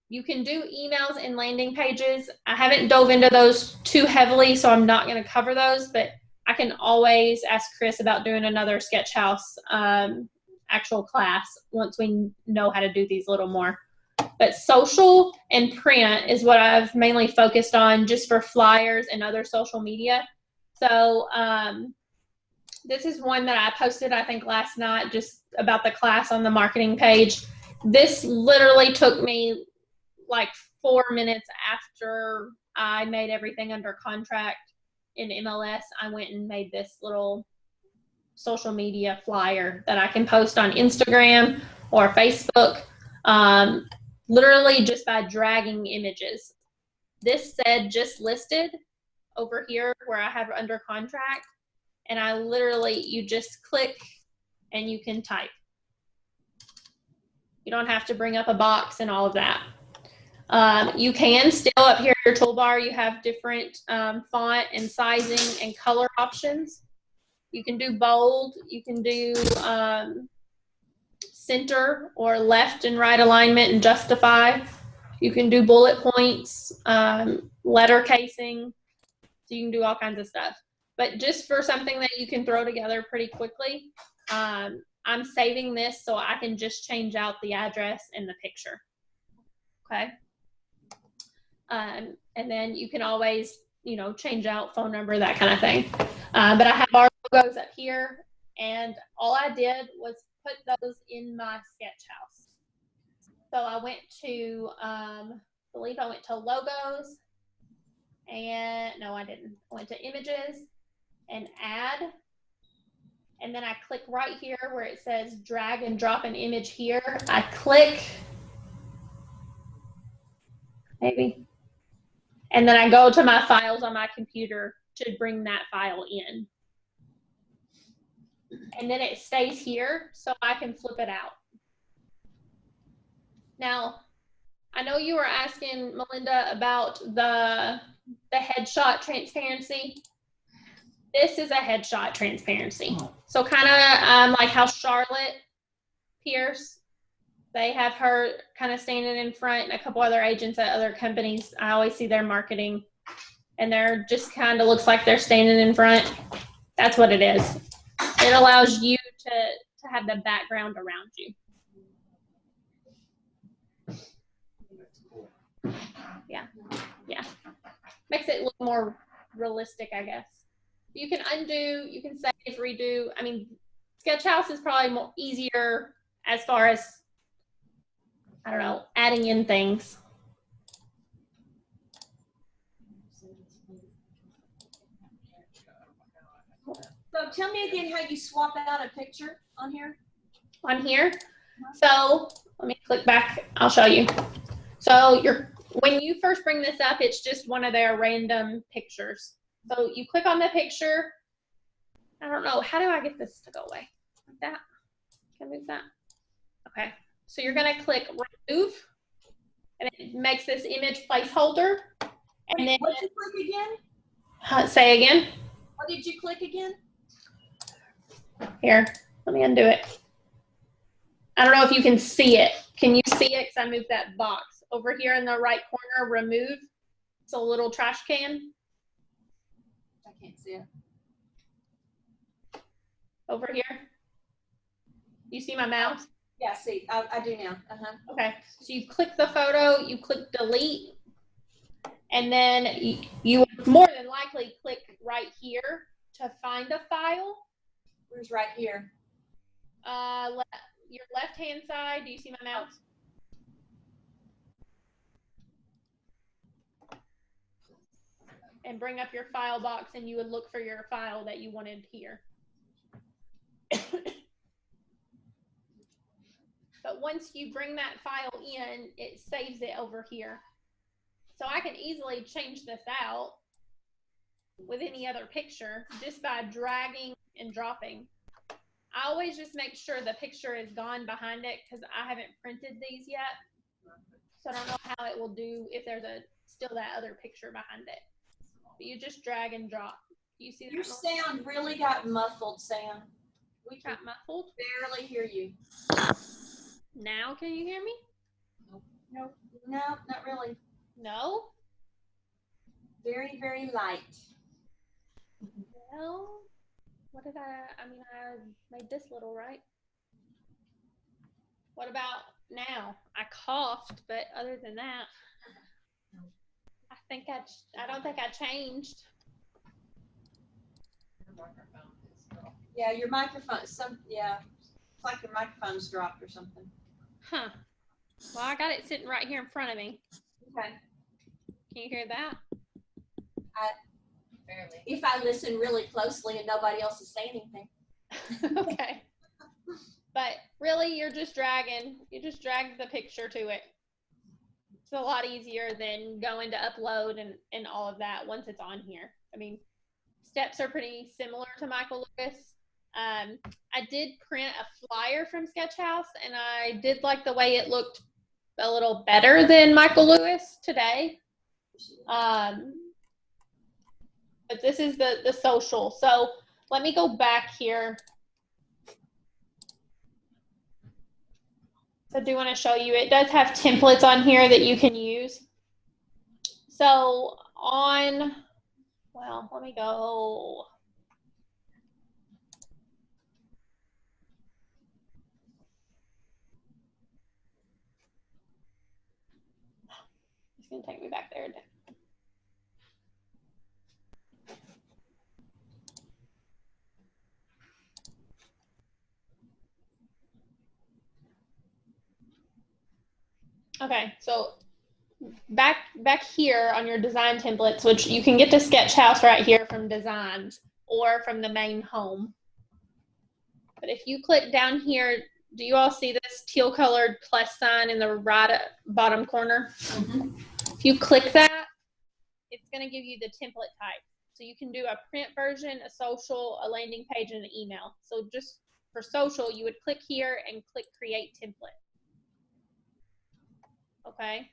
You can do emails and landing pages. I haven't dove into those too heavily, so I'm not going to cover those, but I can always ask Chris about doing another SketchHouse actual class once we know how to do these a little more. But social and print is what I've mainly focused on, just for flyers and other social media. So this is one that I posted, I think, last night, just about the class on the marketing page. This literally took me like 4 minutes after I made everything under contract in MLS. I went and made this little social media flyer that I can post on Instagram or Facebook, literally just by dragging images. This said just listed over here where I have under contract, and I literally, you just click and you can type. You don't have to bring up a box and all of that. You can still, up here your toolbar, you have different font and sizing and color options. You can do bold, you can do center or left and right alignment and justify. You can do bullet points, letter casing, so you can do all kinds of stuff. But just for something that you can throw together pretty quickly, I'm saving this so I can just change out the address and the picture. Okay. And then you can always, you know, change out phone number, that kind of thing. But I have our logos up here, and all I did was put those in my SketchHouse. So I went to, I believe I went to logos, and no, I didn't. I went to images and add, and then I click right here where it says drag and drop an image here. I click, maybe. And then I go to my files on my computer to bring that file in. And then it stays here so I can flip it out. Now, I know you were asking Melinda about the headshot transparency. This is a headshot transparency. So kind of like how Charlotte Pierce, they have her kind of standing in front, and a couple other agents at other companies. I always see their marketing, and they're just kind of looks like they're standing in front. That's what it is. It allows you to have the background around you. Yeah, yeah. Makes it look more realistic, I guess. You can undo, you can save, redo. I mean, SketchHouse is probably more easier as far as, I don't know, adding in things. So tell me again how you swap out a picture on here. On here. So let me click back. I'll show you. So when you first bring this up, it's just one of their random pictures. So you click on the picture. I don't know. How do I get this to go away? Like that? Can I move that? Okay. So you're going to click remove, and it makes this image placeholder. And then What did you click again? say again. What did you click again? Here, let me undo it. I don't know if you can see it. Can you see it? Because I moved that box. Over here in the right corner, remove. It's a little trash can. I can't see it. Over here. You see my mouse? Yeah, see, I do now. Okay, so you click the photo, you click delete, and then you would more than likely click right here to find a file. Where's right here? Your left-hand side, do you see my mouse? And bring up your file box, and you would look for your file that you wanted here. But once you bring that file in, it saves it over here. So I can easily change this out with any other picture just by dragging and dropping. I always just make sure the picture is gone behind it because I haven't printed these yet. So I don't know how it will do if there's still that other picture behind it. But you just drag and drop. You see that? Your sound really got muffled, Sam. We got muffled. Barely hear you. Now can you hear me? No, not really. No? Very, very light. Well, what did I mean, I made this little, right? What about now? I coughed, but other than that, I don't think I changed. Yeah, your microphone, it's like your microphone's dropped or something. Huh. Well, I got it sitting right here in front of me. Okay. Can you hear that? Barely. If I listen really closely and nobody else is saying anything. Okay. But really, you just drag the picture to it. It's a lot easier than going to upload and all of that once it's on here. I mean, steps are pretty similar to Michael Lewis. I did print a flyer from SketchHouse, and I did like the way it looked a little better than Michael Lewis today. But this is the social. So let me go back here. So I do want to show you, it does have templates on here that you can use. So well, let me go. It's going to take me back there. Okay, so back here on your design templates, which you can get to SketchHouse right here from designs or from the main home. But if you click down here, do you all see this teal colored plus sign in the right bottom corner? Mm-hmm. If you click that, going to give you the template type. So you can do a print version, a social, a landing page, and an email. So just for social, you would click here and click create template. Okay.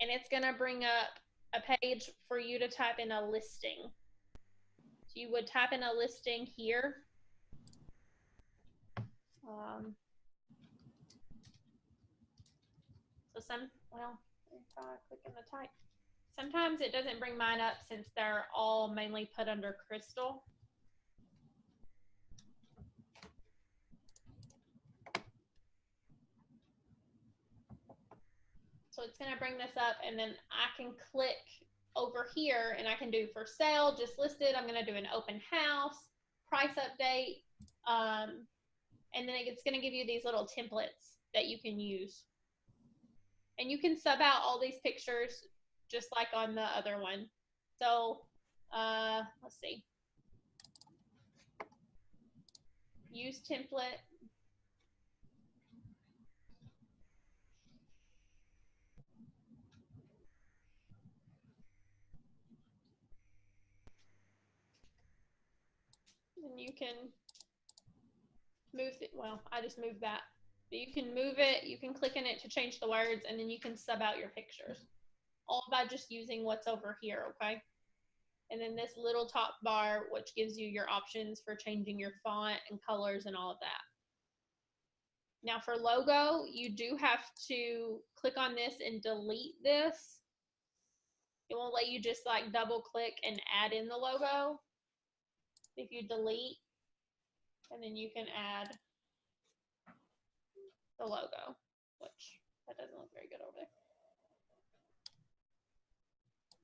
And it's going to bring up a page for you to type in a listing. So you would type in a listing here. Well, if I click in the type, sometimes it doesn't bring mine up since they're all mainly put under crystal. So it's going to bring this up, and then I can click over here and I can do for sale, just listed. I'm going to do an open house, price update, and then it's going to give you these little templates that you can use. And you can sub out all these pictures just like on the other one. So let's see. Use template. And you can move it. Well, I just moved that. But you can move it, you can click in it to change the words, and then you can sub out your pictures. All by just using what's over here, okay? And then this little top bar, which gives you your options for changing your font and colors and all of that. Now for logo, you do have to click on this and delete this. It won't let you just like double click and add in the logo. If you delete, and then you can add the logo, which that doesn't look very good over there.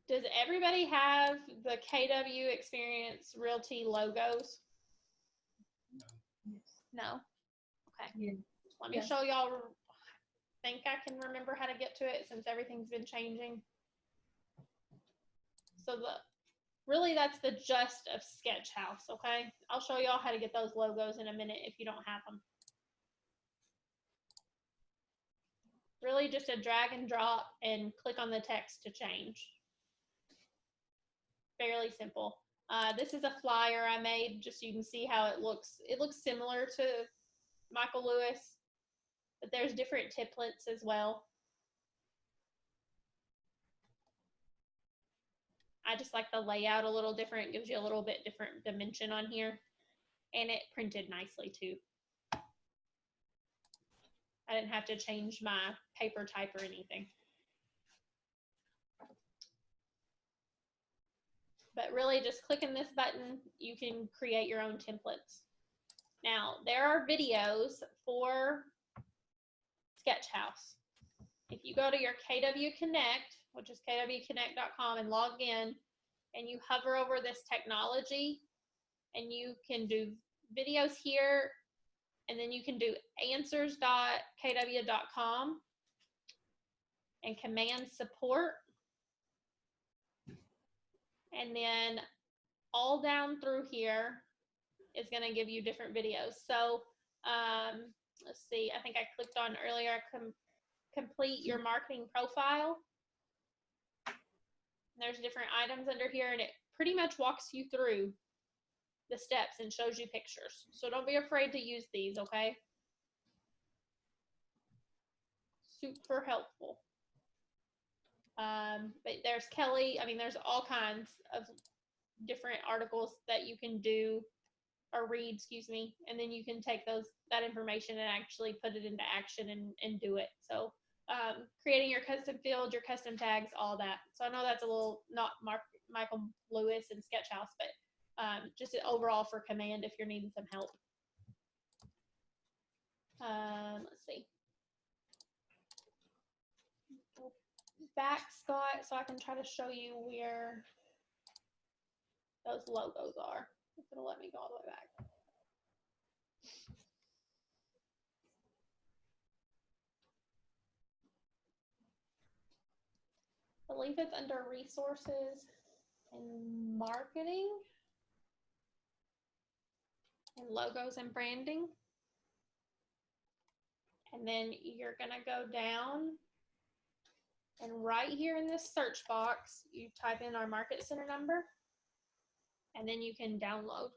Does everybody have the KW Experience Realty logos? No? Okay. Yeah. Let me Yeah. show y'all. I think I can remember how to get to it since everything's been changing. So really that's the gist of SketchHouse, okay? I'll show y'all how to get those logos in a minute if you don't have them. Really just a drag and drop and click on the text to change. Fairly simple. This is a flyer I made just so you can see how it looks. It looks similar to Michael Lewis, but there's different templates as well. I just like the layout a little different. It gives you a little bit different dimension on here, and it printed nicely too. I didn't have to change my paper type or anything. But really just clicking this button, you can create your own templates. Now, there are videos for SketchHouse. If you go to your KW Connect, which is kwconnect.com, and log in, and you hover over this technology, and you can do videos here, and then you can do answers.kw.com and command support. And then all down through here is going to give you different videos. So let's see, I think I clicked on earlier, complete your marketing profile. There's different items under here, and it pretty much walks you through the steps and shows you pictures. So don't be afraid to use these, okay? Super helpful. But there's Kelly. I mean, there's all kinds of different articles that you can do or read, excuse me, and then you can take that information and actually put it into action and do it. So creating your custom fields, your custom tags, all that. So I know that's a little not Michael Lewis and SketchHouse, but just overall for command if you're needing some help. Let's see. Back, Scott, so I can try to show you where those logos are. It's gonna let me go all the way back. I believe it's under resources and marketing and logos and branding. And then you're gonna go down And right here in this search box, you type in our Market Center number, and then you can download.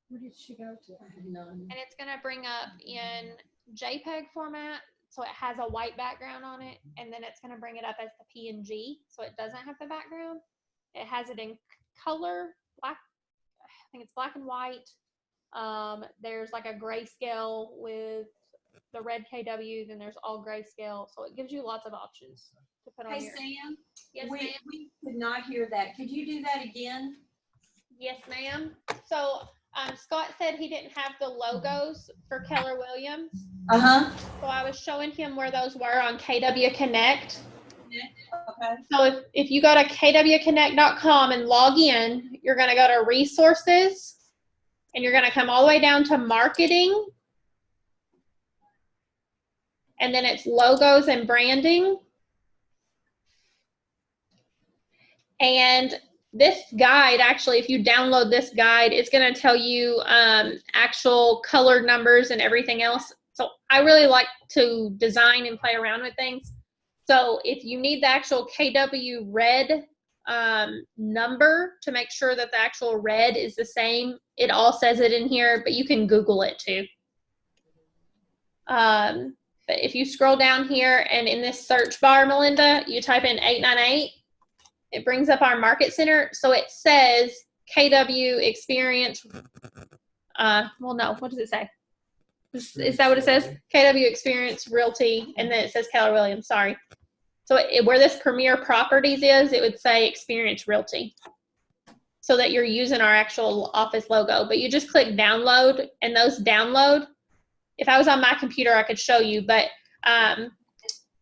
Where did she go to? I have none. And it's gonna bring up in JPEG format, so it has a white background on it, and then it's gonna bring it up as the PNG, so it doesn't have the background. It has it in color, black, I think it's black and white. There's like a grayscale with the red KW, then there's all grayscale, so it gives you lots of options to put on Hey, your. Sam, Yes, ma'am. we could not hear that. Could you do that again? Yes, ma'am. So Scott said he didn't have the logos for Keller Williams. Uh-huh. So I was showing him where those were on KW Connect. Okay. So if you go to kwconnect.com and log in, you're going to go to resources and you're going to come all the way down to marketing. And then it's logos and branding. And this guide, actually, if you download this guide, it's going to tell you actual colored numbers and everything else. So I really like to design and play around with things. So if you need the actual KW red number to make sure that the actual red is the same, it all says it in here, but you can Google it too. But if you scroll down here and in this search bar, Melinda, you type in 898, it brings up our Market Center. So it says KW Experience. Well, no, what does it say? Is that what it says? KW Experience Realty, and then it says Keller Williams, sorry. So where this Premier Properties is, it would say Experience Realty. So that you're using our actual office logo. But you just click download, and those download. If I was on my computer, I could show you, but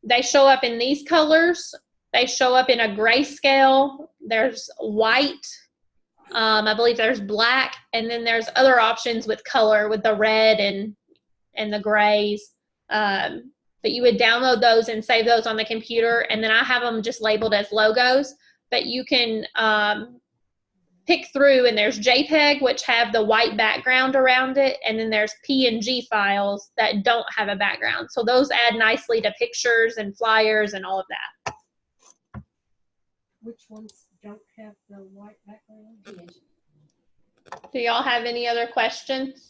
they show up in these colors. They show up in a grayscale. There's white. I believe there's black, and then there's other options with color, with the red and the grays. But you would download those and save those on the computer, and then I have them just labeled as logos. But you can pick through, and there's JPEG, which have the white background around it, and then there's PNG files that don't have a background. So those add nicely to pictures and flyers and all of that. Which ones don't have the white background? Do y'all have any other questions?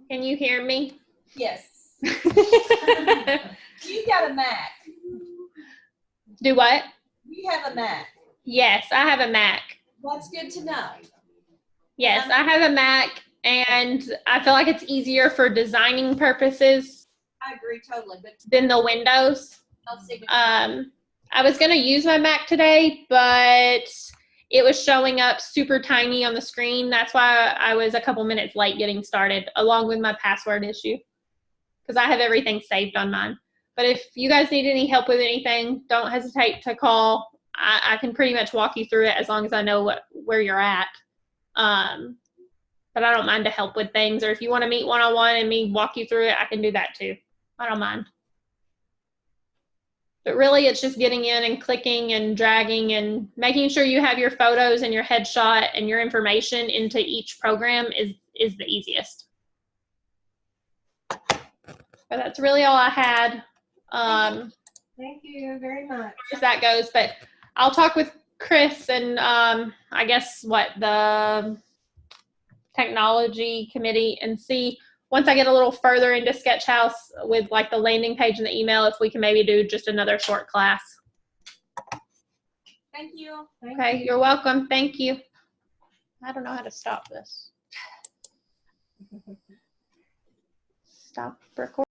Can you hear me? Yes. You got a Mac. Do what? You have a Mac. Yes, I have a Mac. That's good to know. Yes, I have a Mac, and I feel like it's easier for designing purposes I agree totally, but than the Windows. I'll see. I was going to use my Mac today, but it was showing up super tiny on the screen. That's why I was a couple minutes late getting started, along with my password issue, because I have everything saved on mine. But if you guys need any help with anything, don't hesitate to call. I can pretty much walk you through it as long as I know where you're at. But I don't mind to help with things, or if you want to meet one-on-one and me walk you through it, I can do that too. I don't mind. But really, it's just getting in and clicking and dragging and making sure you have your photos and your headshot and your information into each program is the easiest. But that's really all I had. Thank you very much. As that goes, but I'll talk with Chris and I guess the technology committee and see once I get a little further into SketchHouse with like the landing page and the email, if we can maybe do just another short class. Thank you. Okay, you're welcome. Thank you. I don't know how to stop this. Stop recording.